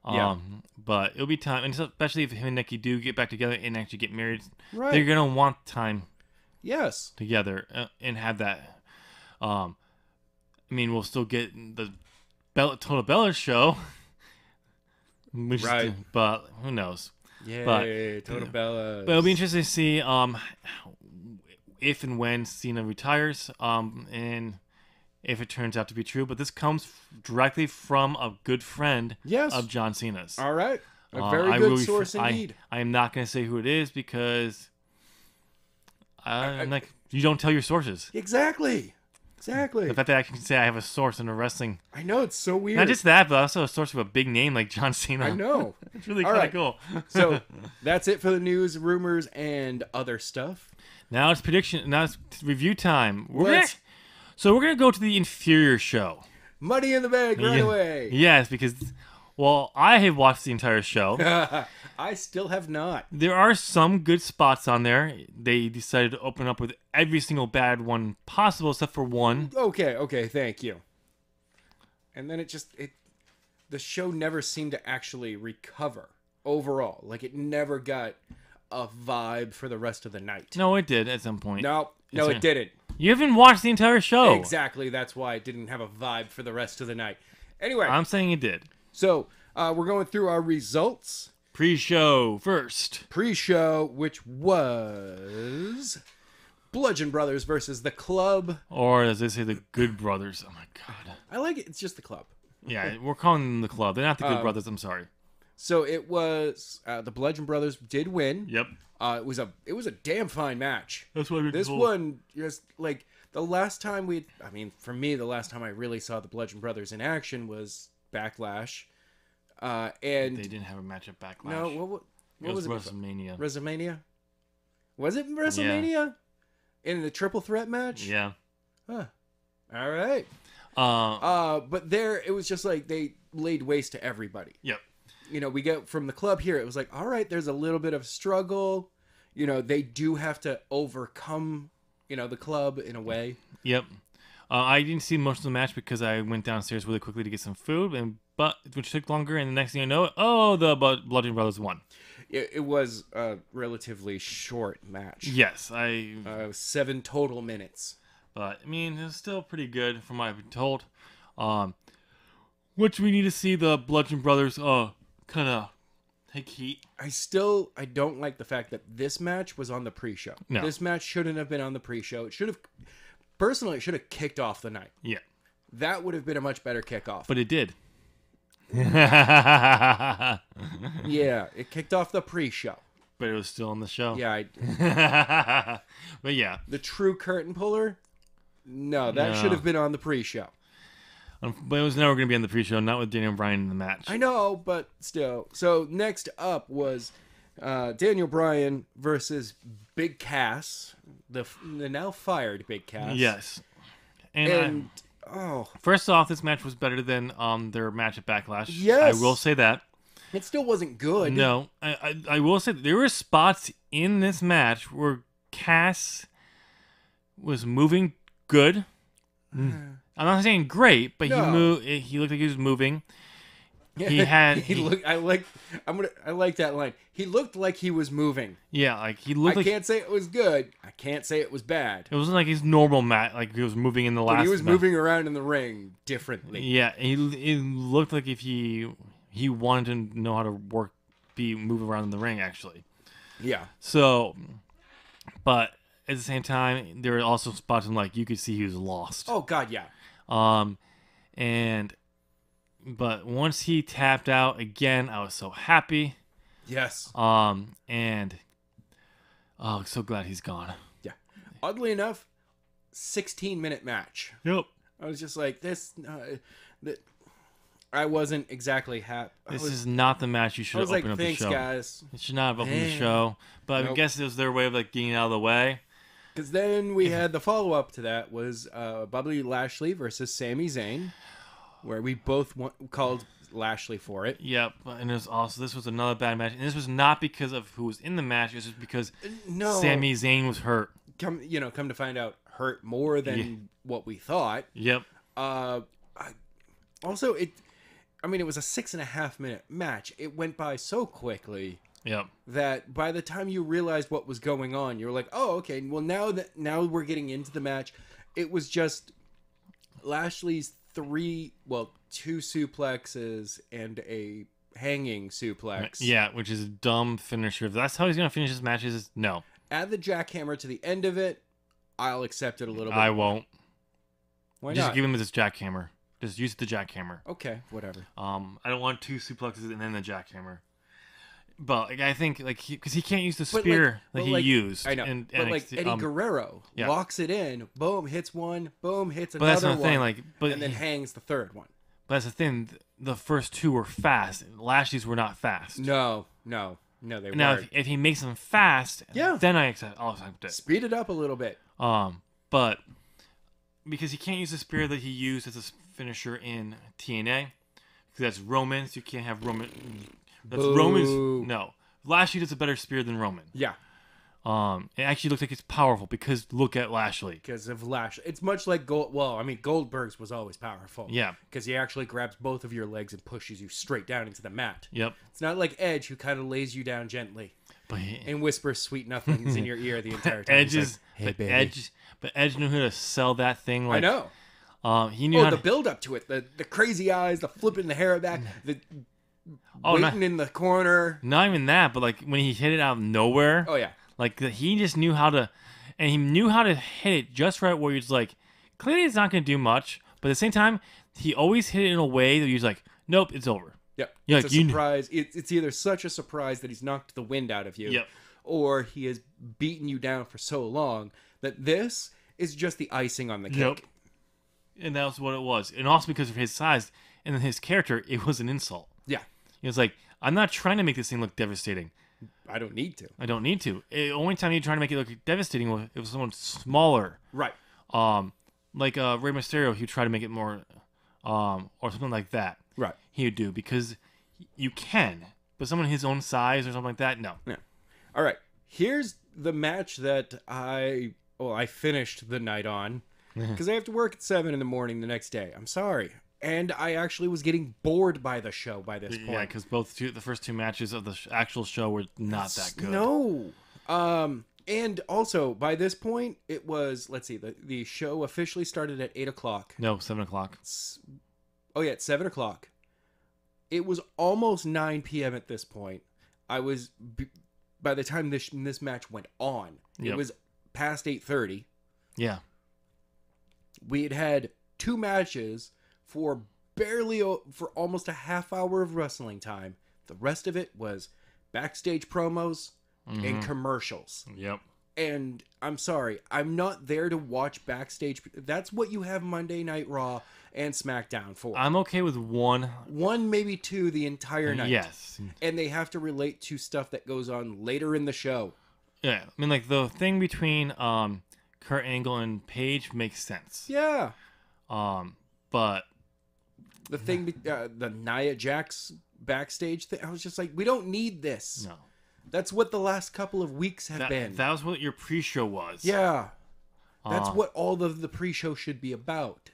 But it'll be time. And especially if him and Nikki do get back together and actually get married. Right. They're going to want time together and have that. I mean, we'll still get the Total Bella show. Right. But who knows? Yay, Total Bella. But it'll be interesting to see if and when Cena retires and if it turns out to be true. But this comes directly from a good friend of John Cena's. All right. A very good source indeed. I am not going to say who it is because I'm like, you don't tell your sources. Exactly. The fact that I can say I have a source in a wrestling. I know, it's so weird. Not just that, but also a source of a big name like John Cena. I know. It's really kind of cool. So that's it for the news, rumors, and other stuff. Now it's prediction. Now it's review time. So we're going to go to the inferior show. Money in the Bank right away. Yes, because, well, I have watched the entire show. I still have not. There are some good spots on there. They decided to open up with every single bad one possible except for one. Okay, thank you. And then the show never seemed to actually recover overall. Like, it never got a vibe for the rest of the night. No, it did at some point. No, it didn't. You haven't watched the entire show. Exactly. That's why it didn't have a vibe for the rest of the night. Anyway. I'm saying it did. So, we're going through our results. Pre-show first. Pre-show, which was Bludgeon Brothers versus The Club. Or as they say, the Good Brothers. Oh my god. I like it. It's just The Club. Yeah, we're calling them The Club. They're not the Good Brothers. I'm sorry. So it was the Bludgeon Brothers did win. Yep. It was a damn fine match. That's what this one just like the last time for me the last time I really saw the Bludgeon Brothers in action was Backlash. And they didn't have a match at Backlash. No, what was it? WrestleMania. WrestleMania? Was it WrestleMania? Yeah. In the triple threat match? Yeah. Huh. All right. But there it was just like they laid waste to everybody. Yep. We get from The Club here, it was like, all right, there's a little bit of struggle. They do have to overcome, The Club in a way. Yep. I didn't see most of the match because I went downstairs really quickly to get some food, which took longer, and the next thing I know, the Bludgeon Brothers won. It was a relatively short match. Yes, 7 total minutes. But, I mean, it was still pretty good from what I've been told. Which we need to see the Bludgeon Brothers kind of take heat. I don't like the fact that this match was on the pre-show. No. This match shouldn't have been on the pre-show. It should have kicked off the night. Yeah. That would have been a much better kickoff. But it did. Yeah, it kicked off the pre-show. But it was still on the show. Yeah. But yeah. The true curtain puller? No, that should have been on the pre-show. But it was never going to be on the pre-show, not with Daniel Bryan in the match. I know, but still. So next up was Daniel Bryan versus Big Cass, the now fired Big Cass. Yes. First off, this match was better than their match at Backlash. Yes. I will say that. It still wasn't good. No, I will say that there were spots in this match where Cass was moving good. I'm not saying great, but he looked like he was moving. He had. I like that line. He looked like he was moving. Yeah, like he looked. I can't say it was good. I can't say it was bad. It wasn't like his normal match. Like he was moving in the last. But he was moving around in the ring differently. Yeah, it looked like if he wanted to know how to move around in the ring actually. Yeah. So, but at the same time, there were also spots when like you could see he was lost. Oh God, yeah. But once he tapped out again, I was so happy. Yes. And so glad he's gone. Yeah. Oddly enough, 16-minute match. Yep. I was just like this. I wasn't exactly happy. This is not the match you should have opened up the show. Thanks, guys. It should not have opened the show. But I guess it was their way of like getting it out of the way. Because then we had the follow-up to that was Bobby Lashley versus Sami Zayn, where we both called Lashley for it. Yep, and this was another bad match, and this was not because of who was in the match. It was just because Sami Zayn was hurt. Come to find out, hurt more than what we thought. Yep. Also, it was a 6.5-minute match. It went by so quickly. Yep. That by the time you realized what was going on, you were like, "Oh, okay. Well, now we're getting into the match." It was just Lashley's two suplexes and a hanging suplex. Yeah, which is a dumb finisher. If that's how he's gonna finish his matches, no. Add the jackhammer to the end of it, I'll accept it a little bit. I won't. Why just not? give him this jackhammer. Just use the jackhammer. Okay, whatever. I don't want 2 suplexes and then the jackhammer. But like, I think because he can't use the spear he used. I know. But like Eddie Guerrero locks it in, boom, hits one, boom, hits another one. But that's the thing, and then hangs the third one. But that's the thing. The first 2 were fast. Lashley's were not fast. No, they weren't. Now, if he makes them fast, then I'll accept it. Speed it up a little bit. But because he can't use the spear that he used as a finisher in TNA, because that's Roman, so you can't have Roman. That's Roman's. No, Lashley does a better spear than Roman. Yeah. It actually looks like it's powerful because look at Lashley. Because of Lashley, it's much like Goldberg's was always powerful. Yeah. Because he actually grabs both of your legs and pushes you straight down into the mat. Yep. It's not like Edge, who kind of lays you down gently and whispers sweet nothings in your ear the entire time. Edge knew how to sell that thing. Like, I know. He knew the build up to it, the crazy eyes, the flipping the hair back, the waiting in the corner. Not even that, but like when he hit it out of nowhere. Oh yeah. Like he just knew how to, and he knew how to hit it just right where he's like, clearly it's not going to do much, but at the same time, he always hit it in a way that he's like, nope, it's over. Yep. It's a surprise. It's either such a surprise that he's knocked the wind out of you, or he has beaten you down for so long that this is just the icing on the cake. Yep. And that was what it was. And also because of his size and his character, it was an insult. Yeah. It was like, I'm not trying to make this thing look devastating. I don't need to. The only time you're trying to make it look devastating was if it was someone smaller. Right. Like Rey Mysterio, he'd try to make it more, or something like that. Right. He would do, because you can. But someone his own size or something like that, no. Yeah. All right. Here's the match that I finished the night on, because I have to work at 7 in the morning the next day. I'm sorry. And I actually was getting bored by the show by this point. Yeah, because the first 2 matches of the actual show were not that good. No. And also, by this point, it was, let's see, the show officially started at 8 o'clock. No, 7 o'clock. Oh, yeah, it's 7 o'clock. It was almost 9 p.m. at this point. By the time this match went on, it was past 8:30. Yeah. We had 2 matches for almost a half hour of wrestling time. The rest of it was backstage promos and commercials. Yep. And I'm sorry, I'm not there to watch backstage. That's what you have Monday Night Raw and SmackDown for. I'm okay with one, maybe 2 the entire night. Yes. And they have to relate to stuff that goes on later in the show. Yeah. I mean, like, the thing between Kurt Angle and Paige makes sense. Yeah. But the thing, the Nia Jax backstage thing, I was just like, we don't need this. No. That's what the last couple of weeks have been. That was what your pre-show was. Yeah. That's what all the pre-show should be about.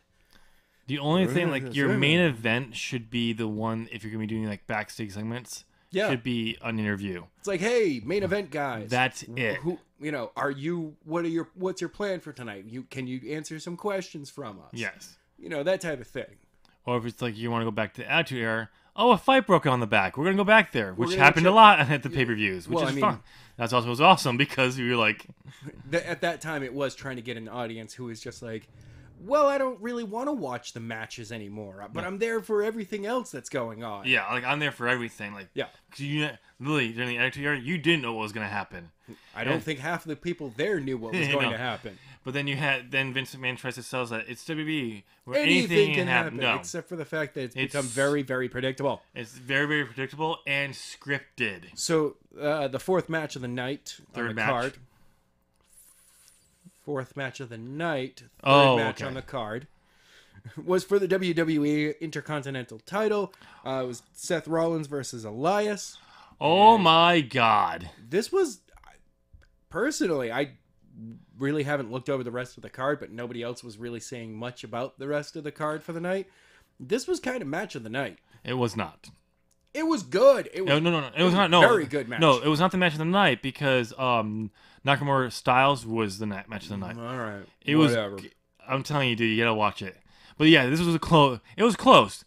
The only thing, like, your main event should be the one, if you're going to be doing, like, backstage segments, should be an interview. It's like, hey, main event guys. That's it. What's your plan for tonight? Can you answer some questions from us? Yes. That type of thing. Or if it's like you want to go back to the Attitude Era, oh, a fight broke out on the back. We're gonna go back there, which happened a lot at the pay-per-views, which is fun. That's also was awesome because you're like, at that time it was trying to get an audience who was just like, well, I don't really want to watch the matches anymore, but I'm there for everything else that's going on. Yeah, like I'm there for everything. Like, yeah, because you literally during the Attitude Era, you didn't know what was gonna happen. I don't think half of the people there knew what was going to happen. But then then Vince McMahon tries to sell us that it's WWE where anything can happen. No, except for the fact that it's become very, very predictable. It's very, very predictable and scripted. So the fourth match of the night on the card. Fourth match of the night, third match on the card, was for the WWE Intercontinental title. It was Seth Rollins versus Elias. Oh my God. This was, personally, I really haven't looked over the rest of the card, but nobody else was really saying much about the rest of the card for the night. This was kind of match of the night. It was not. It was good. It was, no. It was not. No, very good match. No, it was not the match of the night because Nakamura Styles was the match of the night. All right. It Whatever. Was. I'm telling you, dude, you gotta watch it. But yeah, this was a close. It was close.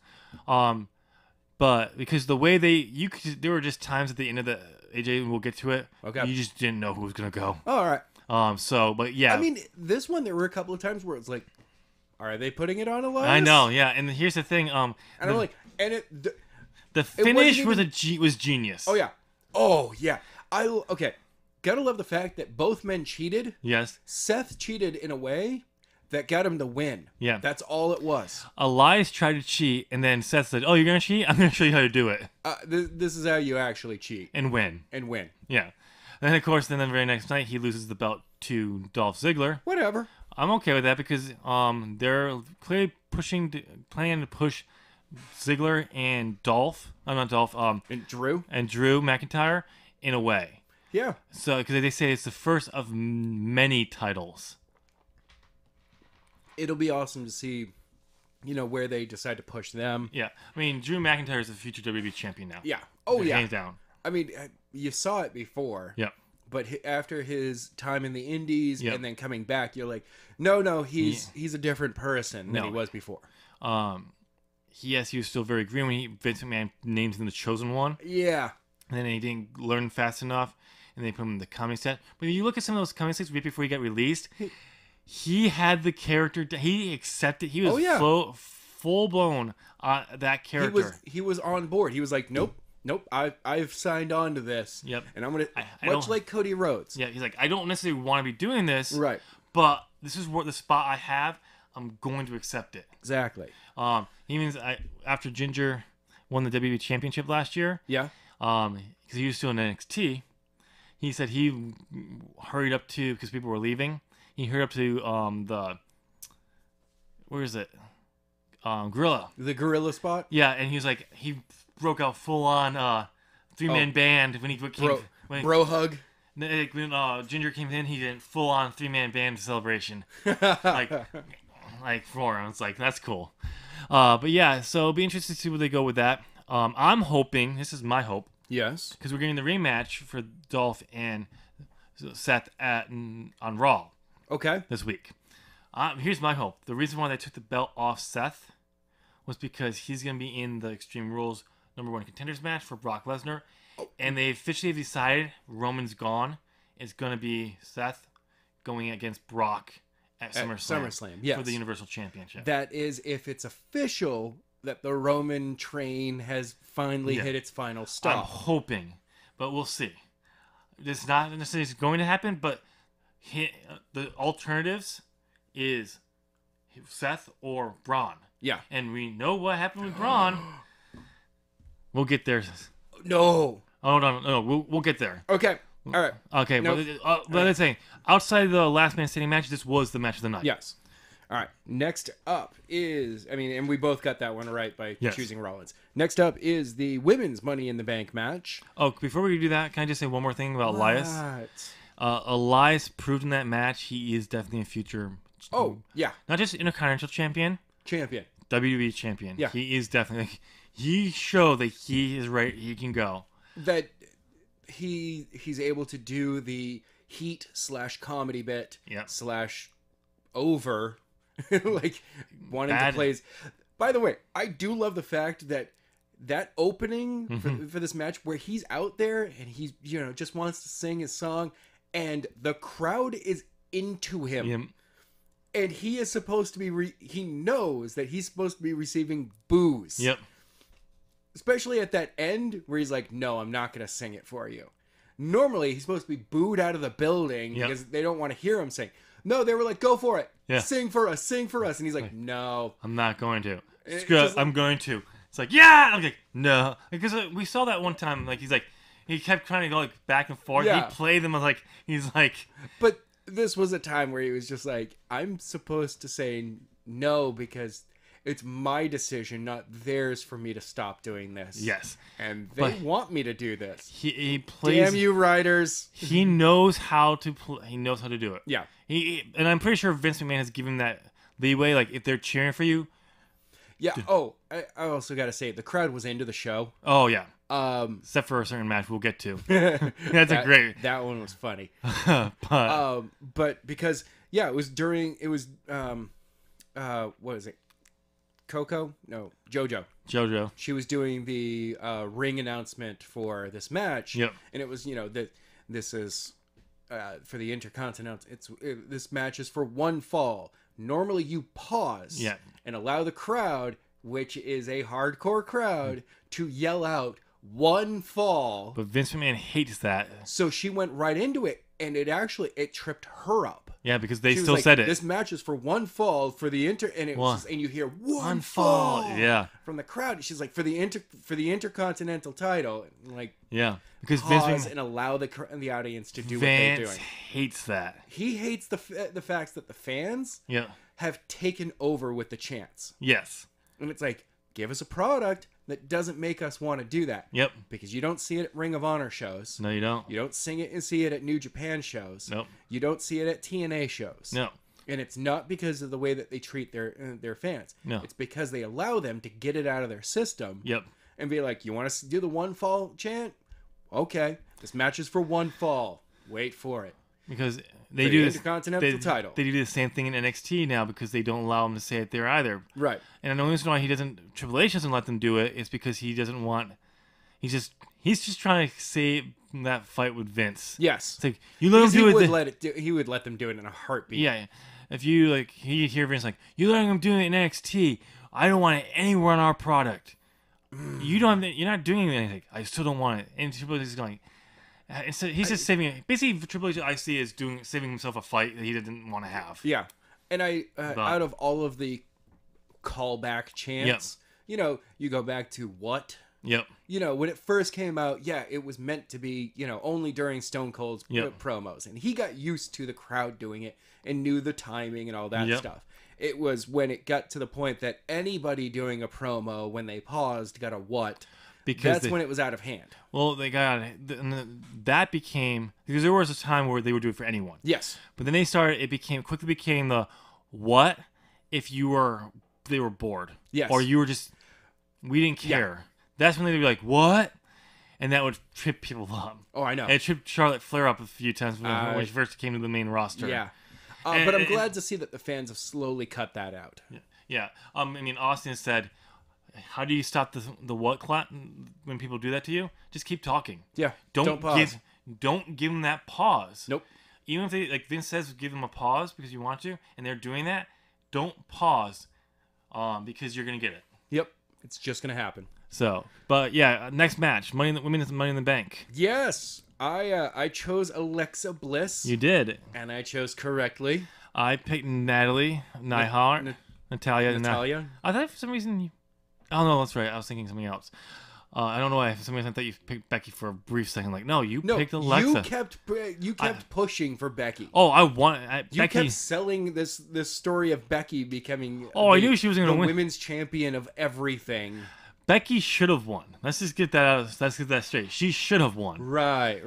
But because the way there were just times at the end of the AJ, we'll get to it. Okay. You just didn't know who was gonna go. All right. But yeah. I mean, this one there were a couple of times where it's like, are they putting it on Elias? I know, yeah. And here's the thing. And I'm like, the finish was genius. Oh yeah. Oh yeah. Okay. Gotta love the fact that both men cheated. Yes. Seth cheated in a way that got him the win. Yeah. That's all it was. Elias tried to cheat, and then Seth said, "Oh, you're gonna cheat? I'm gonna show you how to do it." This is how you actually cheat and win. Yeah. And then of course, then the very next night, he loses the belt to Dolph Ziggler. Whatever. I'm okay with that because they're clearly planning to push Ziggler and Dolph. I'm not Dolph. And Drew McIntyre in a way. Yeah. So because they say it's the first of many titles. It'll be awesome to see, where they decide to push them. Yeah. I mean, Drew McIntyre is the future WWE champion now. Yeah. Oh, yeah. Hands down. I mean, you saw it before. Yeah. But after his time in the Indies and then coming back, you're like, no, he's a different person than he was before. He was still very green when Vince McMahon named him the Chosen One. Yeah. And then he didn't learn fast enough, and they put him in the comedy set. But if you look at some of those comedy sets right before he got released, he had the character. He accepted. He was full blown that character. He was on board. He was like, nope. I've signed on to this. Yep. And I'm gonna much like Cody Rhodes. Yeah. He's like, I don't necessarily want to be doing this. Right. But this is what the spot I have. I'm going to accept it. Exactly. He means after Ginger won the WWE Championship last year. Yeah. Because he was still in NXT. He said he hurried up to, because people were leaving, he hurried up to where is it? Gorilla. The Gorilla spot? Yeah, and he was like, he broke out full on three-man band when he came. Bro hug. When Ginger came in, he did full on three-man band celebration. like for him. It's like, that's cool. But yeah, so it'll be interesting to see where they go with that. I'm hoping, this is my hope. Yes. Because we're getting the rematch for Dolph and Seth on Raw. Okay. This week. Here's my hope. The reason why they took the belt off Seth was because he's going to be in the Extreme Rules #1 contenders match for Brock Lesnar. Oh. And they officially decided Roman's gone. It's going to be Seth going against Brock at SummerSlam. Yes. For the Universal Championship. That is if it's official that the Roman train has finally hit its final stop. I'm hoping, but we'll see. It's not necessarily going to happen, but the alternatives is Seth or Braun. Yeah. And we know what happened with Braun. We'll get there. No. Hold on. No, we'll get there. Okay. All right. Okay. Nope. But let's say, outside of the last man standing match, this was the match of the night. Yes. All right. Next up is, and we both got that one right by choosing Rollins. Next up is the women's Money in the Bank match. Oh, before we do that, can I just say one more thing about Elias? Elias proved in that match he is definitely a future. Oh, yeah. Not just Intercontinental Champion. WWE Champion. Yeah. He is definitely. He showed that he is right. He can go. That he's able to do the heat / comedy bit / over. Like wanting to play. By the way, I do love the fact that that opening for this match where he's out there and he's just wants to sing his song and the crowd is into him. Yep. And he is supposed to be he knows that he's supposed to be receiving boos. Yep. Especially at that end where he's like, no, I'm not going to sing it for you. Normally, he's supposed to be booed out of the building because they don't want to hear him sing. No, they were like, go for it. Yeah. Sing for us. Sing for us. And he's like, no. I'm not going to. I'm going to. It's like, yeah. I'm like, no. Because we saw that one time. Like, he kept trying to go like back and forth. Yeah. He played them like, he's like. But this was a time where he was just like, I'm supposed to say no because it's my decision, not theirs, for me to stop doing this. Yes. And they want me to do this. He plays. Damn you, writers. He knows how to He knows how to do it. Yeah. And I'm pretty sure Vince McMahon has given that leeway. Like, if they're cheering for you. Yeah. Oh, I also got to say, the crowd was into the show. Oh, yeah. Except for a certain match we'll get to. That's great. That one was funny. But because, yeah, it was what is it? Coco? No, JoJo. She was doing the ring announcement for this match. Yep. And it was, that this is for the Intercontinental. This match is for one fall. Normally you pause and allow the crowd, which is a hardcore crowd, to yell out one fall. But Vince McMahon hates that. So she went right into it, and it tripped her up. Yeah, because they still said it. This match is for one fall for the and it was and you hear one fall from the crowd. She's like, for the Intercontinental title, and like, yeah, because pause Vince and allow the audience to do what they're doing. Hates that. He hates the facts that the fans have taken over with the chants. Yes, and it's like, give us a product that doesn't make us want to do that. Yep. Because you don't see it at Ring of Honor shows. No, you don't. You don't see it at New Japan shows. Nope. You don't see it at TNA shows. No. And it's not because of the way that they treat their fans. No. It's because they allow them to get it out of their system. Yep. And be like, you want to do the one fall chant? Okay. This match is for one fall. Wait for it. Because they do this Intercontinental title. They do the same thing in NXT now because they don't allow him to say it there either. Right. And the only reason why Triple H doesn't let them do it is because he doesn't want. He's just trying to save that fight with Vince. Yes. It's like, you let him do it. He would let them do it in a heartbeat. Yeah. If you he hear Vince like, you letting him do it in NXT. I don't want it anywhere on our product. You're not doing anything. I still don't want it. And Triple H is going. And so he's just saving it. Basically, Triple H, I see, is saving himself a fight that he didn't want to have. Yeah. And out of all of the callback chants, you go back to what? Yep. When it first came out, it was meant to be, only during Stone Cold's promos. And he got used to the crowd doing it and knew the timing and all that stuff. It was when it got to the point that anybody doing a promo, when they paused, got a what? Because when it was out of hand. Well, that became, because there was a time where they would do it for anyone. Yes. But then quickly became the what if they were bored. Yes. Or you were we didn't care. Yeah. That's when they'd be like, what? And that would trip people up. Oh, I know. And it tripped Charlotte Flair up a few times when she first came to the main roster. Yeah. But I'm glad to see that the fans have slowly cut that out. Yeah. Austin said, how do you stop the what clap when people do that to you? Just keep talking. Yeah. Don't pause. Don't give them that pause. Nope. Even if they, like Vince says, give them a pause because you want to, and they're doing that, don't pause because you're going to get it. Yep. It's just going to happen. So, but yeah, next match, Women's Money in the Bank. Yes. I chose Alexa Bliss. You did. And I chose correctly. I picked Natalia. Natalia. I thought for some reason oh no, that's right. I was thinking something else. I don't know why. For some reason, I thought you picked Becky for a brief second. Like, no, picked Alexa. You kept pushing for Becky. Oh, You Becky kept selling this story of Becky becoming. I knew she was going to win. Women's champion of everything. Becky should have won. Let's just get that out. Let's get that straight. She should have won. Right.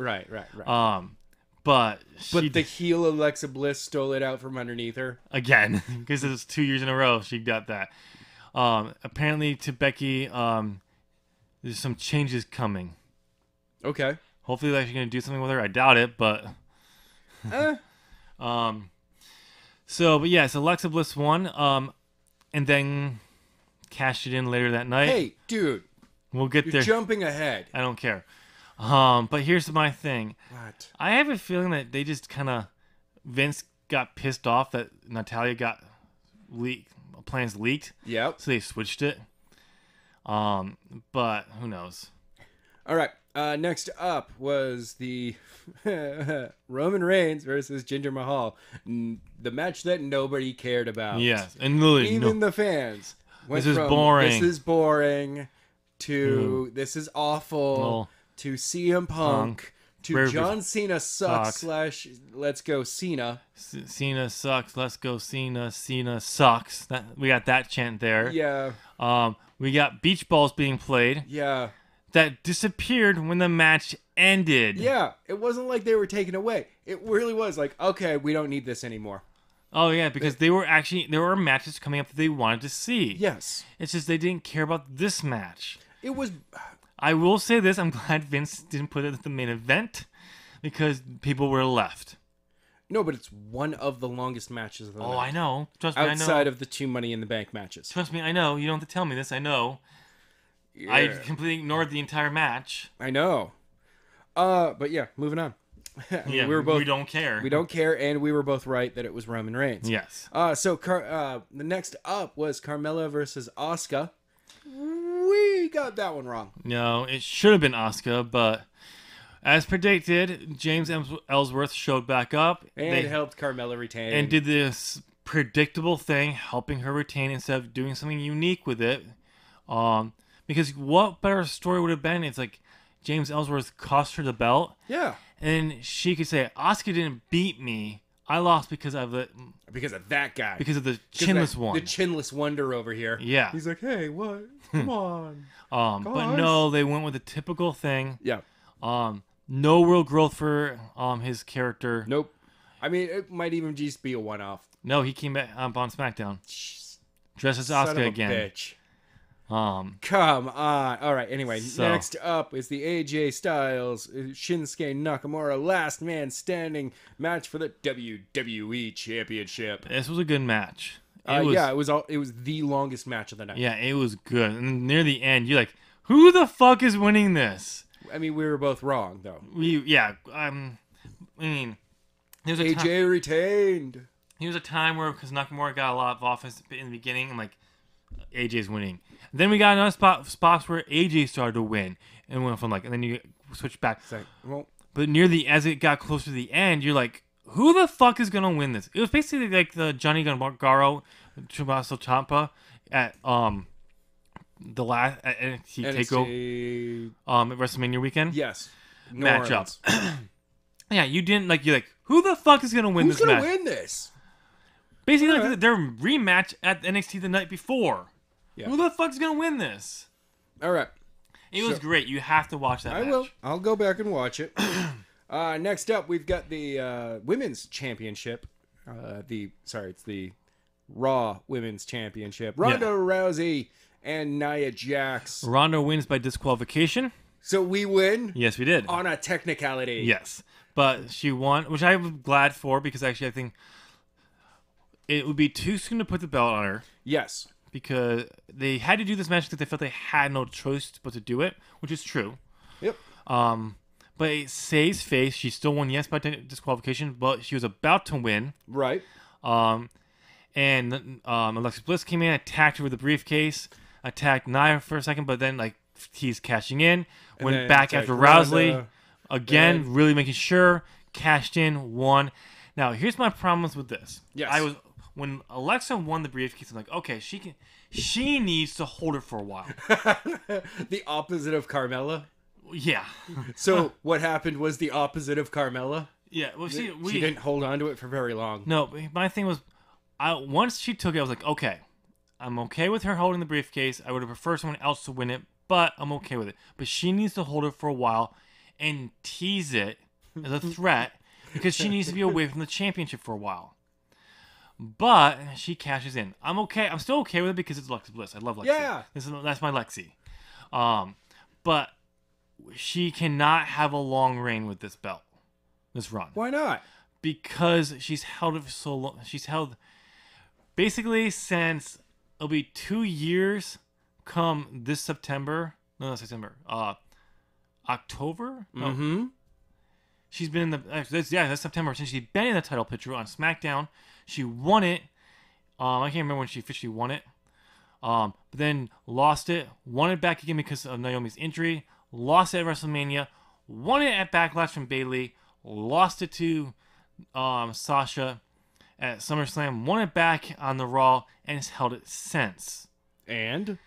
But the heel Alexa Bliss stole it out from underneath her again because it was 2 years in a row she got that. Apparently to Becky, there's some changes coming. Okay. Hopefully they're actually going to do something with her. I doubt it, but. But yes, Alexa Bliss won. And then cashed it in later that night. Hey, dude, We'll get You're there. jumping ahead. I don't care. But here's my thing. What? I have a feeling that they just kind of Vince got pissed off that Natalya got plans leaked. Yep. So they switched it. But who knows? All right. Next up was the Roman Reigns versus Jinder Mahal, the match that nobody cared about. Yes, and literally even the fans. Went This is from, boring. This is boring. To this is awful. Well, to CM Punk. To John Cena sucks / let's go Cena. Cena sucks. Let's go Cena. Cena sucks. We got that chant there. Yeah. We got beach balls being played. Yeah. That disappeared when the match ended. Yeah. It wasn't like they were taken away. It really was like, okay, we don't need this anymore. Oh yeah, because there were matches coming up that they wanted to see. Yes. It's just they didn't care about this match. It was. I will say this: I'm glad Vince didn't put it at the main event because people were left. No, but it's one of the longest matches of the night. I know. Trust me, I know. Outside of the 2 Money in the Bank matches. Trust me, I know. You don't have to tell me this. I know. Yeah. I completely ignored the entire match. I know. But yeah, moving on. Yeah, we don't care. We don't care, and we were both right that it was Roman Reigns. Yes. So the next up was Carmella versus Asuka. We got that one wrong. No, it should have been Asuka, but as predicted, James Ellsworth showed back up And helped Carmella retain. and did this predictable thing, helping her retain instead of doing something unique with it. Because what better story would have been? It's like James Ellsworth cost her the belt. Yeah. And she could say, Asuka didn't beat me. I lost because of the that guy. because of the chinless one. The chinless wonder over here. Yeah. He's like, hey, what? Come on. But no, they went with the typical thing. Yeah. No real growth for his character. Nope. I mean, it might even just be a one-off. No, he came back on SmackDown. Dressed as Son of Asuka a again. bitch. Come on. All right. Anyway, next up is the AJ Styles Shinsuke Nakamura last man standing match for the WWE Championship. This was a good match. It was the longest match of the night. Yeah, it was good. And near the end, you're like, who the fuck is winning this? I mean, we were both wrong though. I mean, there's a AJ retained. There was a time where because Nakamura got a lot of offense in the beginning, I'm like, AJ's winning. Then we got another spots where AJ started to win and went from and then you switch back. But as it got closer to the end, you're like, who the fuck is gonna win this? It was basically like the Johnny Gargano, Tommaso Ciampa at the last at NXT Takeover at WrestleMania weekend. Yes, matchup. Yeah, you didn't you're like, who the fuck is gonna win this match? Who's gonna win this? Basically, their rematch at NXT the night before. Yeah. Who the fuck's gonna win this? All right. It was great. You have to watch that match. I will. I'll go back and watch it. Next up, we've got the Women's Championship. It's the Raw Women's Championship. Ronda Rousey and Nia Jax. Ronda wins by disqualification. So we win? Yes, we did. On a technicality. Yes. But she won, which I'm glad for because actually I think it would be too soon to put the belt on her. Yes. Because they had to do this match because they felt they had no choice but to do it, which is true. Yep. But it saves face. She still won, yes, by disqualification, but she was about to win. Right. And Alexa Bliss came in, attacked her with a briefcase, attacked Nia for a second, but then he's cashing in, went back after Rousey, again, really making sure, cashed in, won. Now, here's my problems with this. Yes. When Alexa won the briefcase, I'm like, okay, she needs to hold it for a while. The opposite of Carmella? Yeah. So what happened was the opposite of Carmella? Yeah. Well, she didn't hold on to it for very long. No, my thing was, once she took it, I was like, okay, I'm okay with her holding the briefcase. I would have preferred someone else to win it, but I'm okay with it. But she needs to hold it for a while and tease it as a threat because she needs to be away from the championship for a while. But she cashes in. I'm okay. I'm still okay with it because it's Alexa Bliss. I love Lexi. Yeah. That's my Lexi. But she cannot have a long reign with this belt. This run. Why not? Because she's held it for so long. She's held basically since it'll be 2 years come this September No, not September. October. No. Mm-hmm. She's been in that's September since she's been in the title picture on SmackDown. She won it. I can't remember when she officially won it. But then lost it, won it back again because of Naomi's injury, lost it at WrestleMania, won it at Backlash from Bayley, lost it to Sasha at SummerSlam, won it back on the Raw, and has held it since. And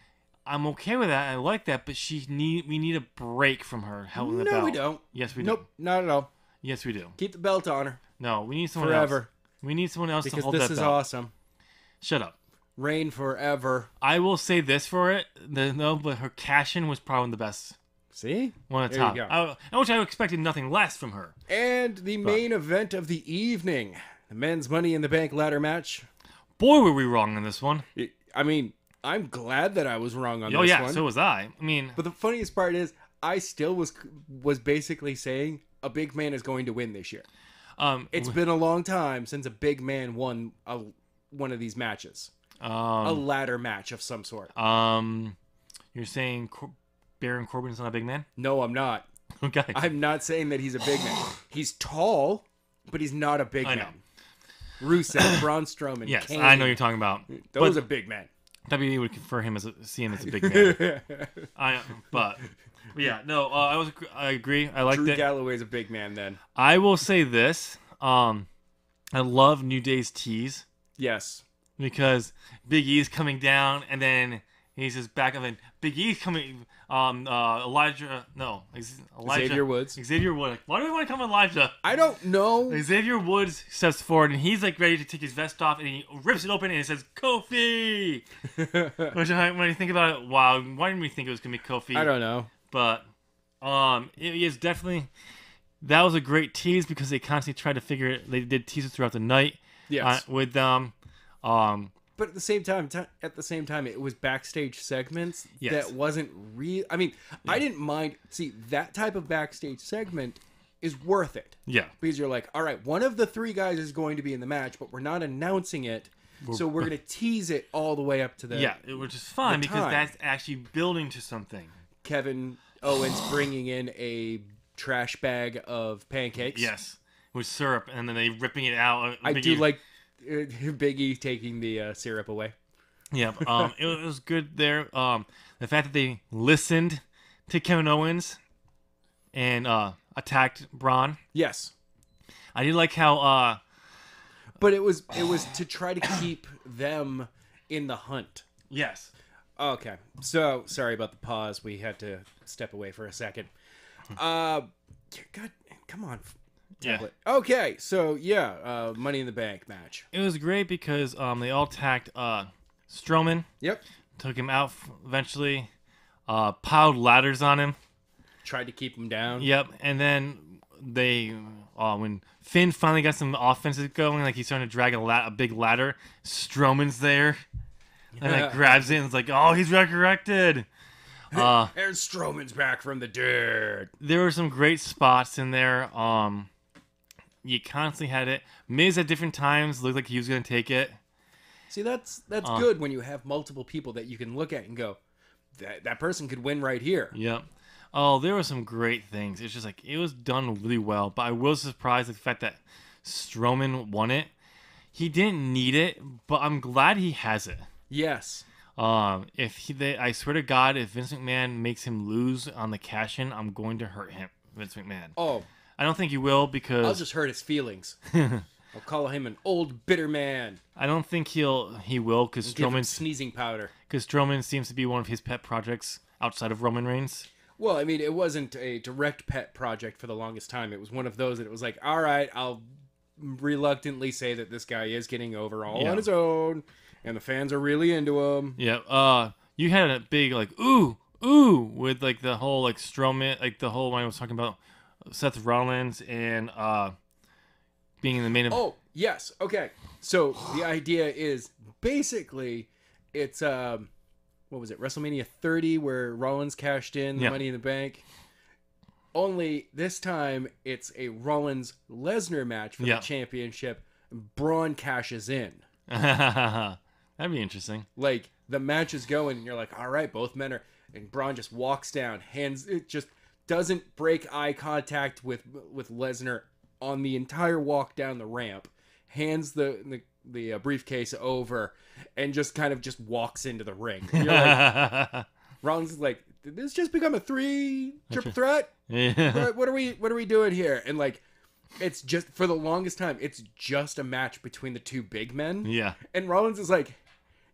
I'm okay with that. I like that, but we need a break from her holding the belt. No, we don't. Yes, we do. Nope, not at all. Yes, we do. Keep the belt on her. No, we need someone forever. else. We need someone else Because to hold that belt. this is awesome. Shut up. Reign forever. I will say this for it. But her cash-in was probably the best. See? One at the top. Which I expected nothing less from her. And the main event of the evening. The men's Money in the Bank ladder match. Boy, were we wrong on this one. I mean, I'm glad that I was wrong on this one. Oh, yeah, so was I. I mean... But the funniest part is, I still was basically saying a big man is going to win this year. It's been a long time since a big man won one of these matches. A ladder match of some sort. You're saying Baron Corbin's not a big man? No, I'm not. Okay. I'm not saying that he's a big man. He's tall, but he's not a big man. Rusev, Braun Strowman, yes, Kane. I know you're talking about. Those are big men. WWE would prefer him see him as a big man. I agree. I like that. Drew Galloway's a big man. Then I will say this. I love New Day's tease. Yes. Because Big E's coming down, and then he's just back up, and Big E's coming. Elijah Xavier Woods. Xavier Woods. Why do we want to come with Elijah? I don't know. Xavier Woods steps forward, and he's like ready to take his vest off, and he rips it open, and it says Kofi. Which when you think about it, wow, why didn't we think it was gonna be Kofi? I don't know. But it is definitely that was a great tease because they constantly tried to figure it. They did teases throughout the night. Yes. With them. But at the same time, it was backstage segments that wasn't real. I mean, I didn't mind. See, that type of backstage segment is worth it. Yeah. Because you're like, all right, one of the three guys is going to be in the match, but we're not announcing it. So we're going to tease it all the way up to the which is fine because that's actually building to something. Kevin Owens bringing in a trash bag of pancakes. Yes. With syrup, and then they ripping it out. I do like Big E taking the syrup away. Yeah, it was good there. The fact that they listened to Kevin Owens and attacked Braun. Yes, I did like how. But it was to try to keep them in the hunt. Yes. Okay, so sorry about the pause. We had to step away for a second. God, come on. Tablet. Yeah. Okay, so Money in the Bank match. It was great because they all attacked Strowman. Yep. Took him out eventually. Piled ladders on him. Tried to keep him down. Yep. And then they, when Finn finally got some offenses going, like he's starting to drag a big ladder, Strowman's there. And like grabs it and it's like, oh, he's resurrected. And Strowman's back from the dead. There were some great spots in there. You constantly had it. Miz at different times looked like he was going to take it. See, that's good when you have multiple people that you can look at and go, that person could win right here. Yep. Oh, there were some great things. It's just like, it was done really well. But I was surprised at the fact that Strowman won it. He didn't need it, but I'm glad he has it. Yes. I swear to God, if Vince McMahon makes him lose on the cash-in, I'm going to hurt him, Vince McMahon. Oh. I don't think he will because... I'll just hurt his feelings. I'll call him an old bitter man. I don't think he will because Strowman... sneezing powder. Because Strowman seems to be one of his pet projects outside of Roman Reigns. Well, I mean, it wasn't a direct pet project for the longest time. It was one of those that it was like, all right, I'll reluctantly say that this guy is getting over all on his own, and the fans are really into him. Yeah. You had a big, like, ooh, with, like, the whole, like, Strowman, like, the whole, when I was talking about Seth Rollins and being in the main event. Oh, yes. Okay. So the idea is basically it's what was it? WrestleMania 30 where Rollins cashed in the Money in the Bank. Only this time it's a Rollins Lesnar match for the championship. Braun cashes in. That'd be interesting. Like the match is going and you're like, all right, both men are and Braun just walks down, hands it just doesn't break eye contact with Lesnar on the entire walk down the ramp, hands the briefcase over, and just kind of just walks into the ring. You're like, Rollins is like, did this just become a triple threat? Yeah. What are we doing here? And like, it's just, for the longest time, it's just a match between the two big men. Yeah. And Rollins is like,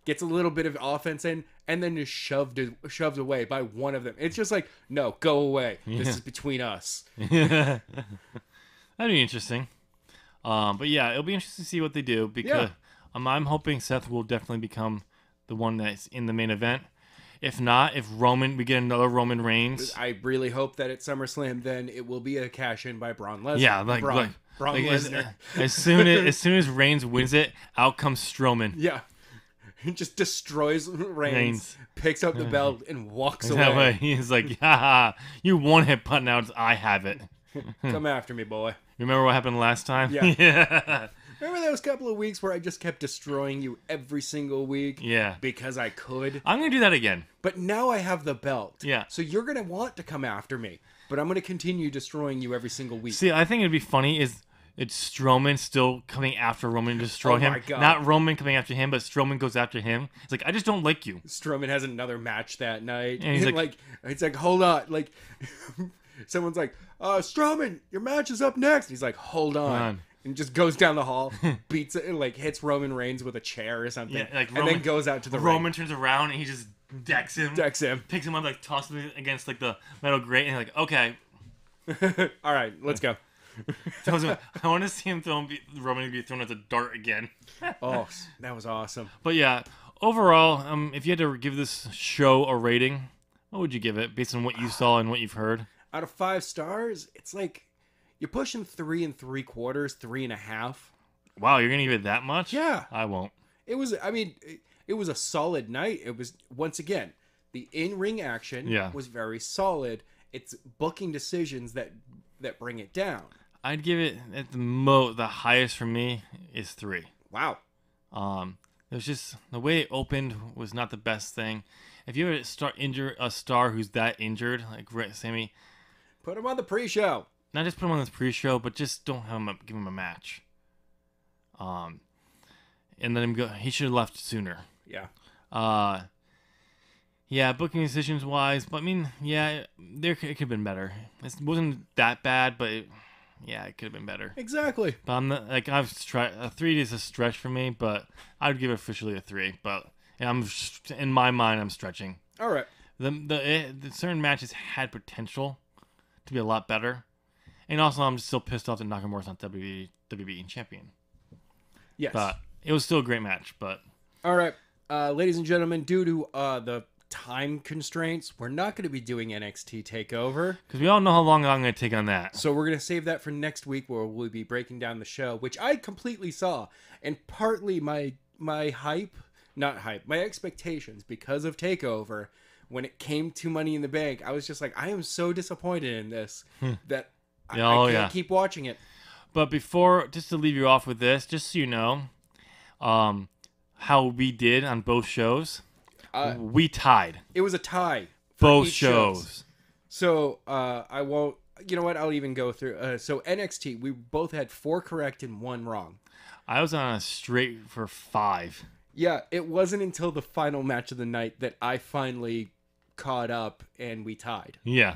gets a little bit of offense in, and then is shoved away by one of them. It's just like, no, go away. This is between us. That'd be interesting. But yeah, it'll be interesting to see what they do, because I'm hoping Seth will definitely become the one that's in the main event. If not, if we get another Roman Reigns. I really hope that at SummerSlam, then it will be a cash-in by Braun Lesnar. Yeah, Braun Lesnar. As soon as Reigns wins it, out comes Strowman. Yeah. He just destroys Reigns, picks up the belt, and walks away. That way, he's like, "Ha! You one-hit punch, now I have it. Come after me, boy." Remember what happened last time? Yeah. Remember those couple of weeks where I just kept destroying you every single week? Yeah. Because I could? I'm going to do that again. But now I have the belt. Yeah. So you're going to want to come after me. But I'm going to continue destroying you every single week. See, I think it'd be funny is it's Strowman still coming after Roman to destroy him. My God. Not Roman coming after him, but Strowman goes after him. It's like, I just don't like you. Strowman has another match that night. And he's like, it's like, hold on. Like, someone's like, Strowman, your match is up next. He's like, hold on. And just goes down the hall, beats it, and like hits Roman Reigns with a chair or something. Yeah, like and then goes out to the ring. Roman turns around and he just decks him. Picks him up, like tosses him against like the metal grate, and like, okay. All right, let's go. I want to see him Roman be thrown as a dart again. Oh, that was awesome. But yeah, overall, if you had to give this show a rating, what would you give it based on what you saw and what you've heard? Out of 5 stars, it's like you're pushing 3 3/4, 3.5. Wow, you're gonna give it that much? Yeah, I won't. It was. I mean, it was a solid night. It was, once again, the in-ring action was very solid. It's booking decisions that bring it down. I'd give it at the highest for me is 3. Wow. It was just the way it opened was not the best thing. If you ever injure a star who's that injured, like Sammy, put him on the pre-show. Not just put him on this pre-show, but just don't have him give him a match. And let him go. He should have left sooner. Yeah. Yeah, booking decisions wise, but I mean, yeah, it could have been better. It wasn't that bad, but it could have been better. Exactly. But I'm not, like, a 3 is a stretch for me, but I would give it officially a 3. But in my mind, I'm stretching. All right. The certain matches had potential to be a lot better, and also I'm still pissed off that Nakamura's not WWE champion. Yes. But it was still a great match. But all right, ladies and gentlemen, due to the time constraints, we're not going to be doing NXT TakeOver because we all know how long I'm going to take on that. So we're going to save that for next week, where we'll be breaking down the show, which I completely saw, and partly my expectations because of TakeOver. When it came to Money in the Bank, I was just like, I am so disappointed in this that I can't keep watching it. But before, just to leave you off with this, just so you know, how we did on both shows, we tied. It was a tie. Both shows. So I won't. You know what? I'll even go through. So NXT, we both had 4 correct and 1 wrong. I was on a straight for 5. Yeah, it wasn't until the final match of the night that I finally caught up and we tied. Yeah,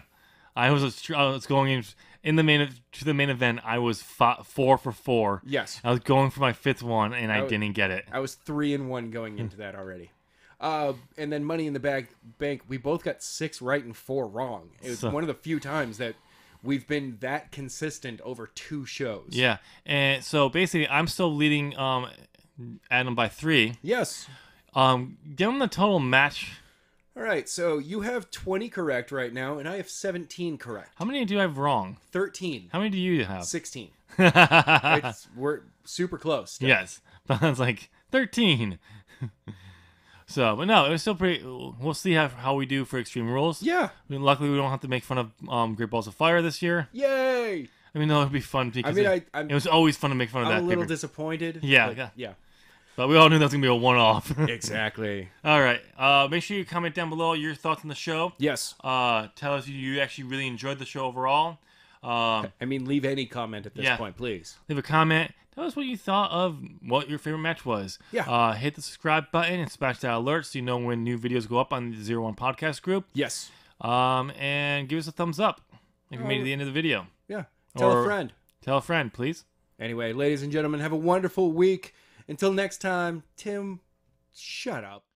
I was going in the main event. I was 4 for 4. Yes, I was going for my 5th one and I didn't get it. I was 3-1 going into that already. And then Money in the Bank, we both got 6 right and 4 wrong. It was one of the few times that we've been that consistent over 2 shows. Yeah, and so basically, I'm still leading Adam by 3. Yes. Give him the total match. All right, so you have 20 correct right now, and I have 17 correct. How many do I have wrong? 13. How many do you have? 16. We're super close still. Yes, but I was like 13. So, but no, it was still pretty. We'll see how we do for Extreme Rules. Yeah. I mean, luckily, we don't have to make fun of Great Balls of Fire this year. Yay! I mean, no, it'd be fun because it was always fun to make fun of that. I'm a little disappointed. Yeah. Yeah. But we all knew that was going to be a one-off. Exactly. All right. Make sure you comment down below your thoughts on the show. Yes. Tell us if you actually really enjoyed the show overall. I mean, leave any comment at this point, please. Leave a comment. Tell us what you thought of what your favorite match was. Yeah. Hit the subscribe button and smash that alert so you know when new videos go up on the 01 Podcast group. Yes. And give us a thumbs up if you made it to the end of the video. Yeah. Tell a friend. Tell a friend, please. Anyway, ladies and gentlemen, have a wonderful week. Until next time, Tim, shut up.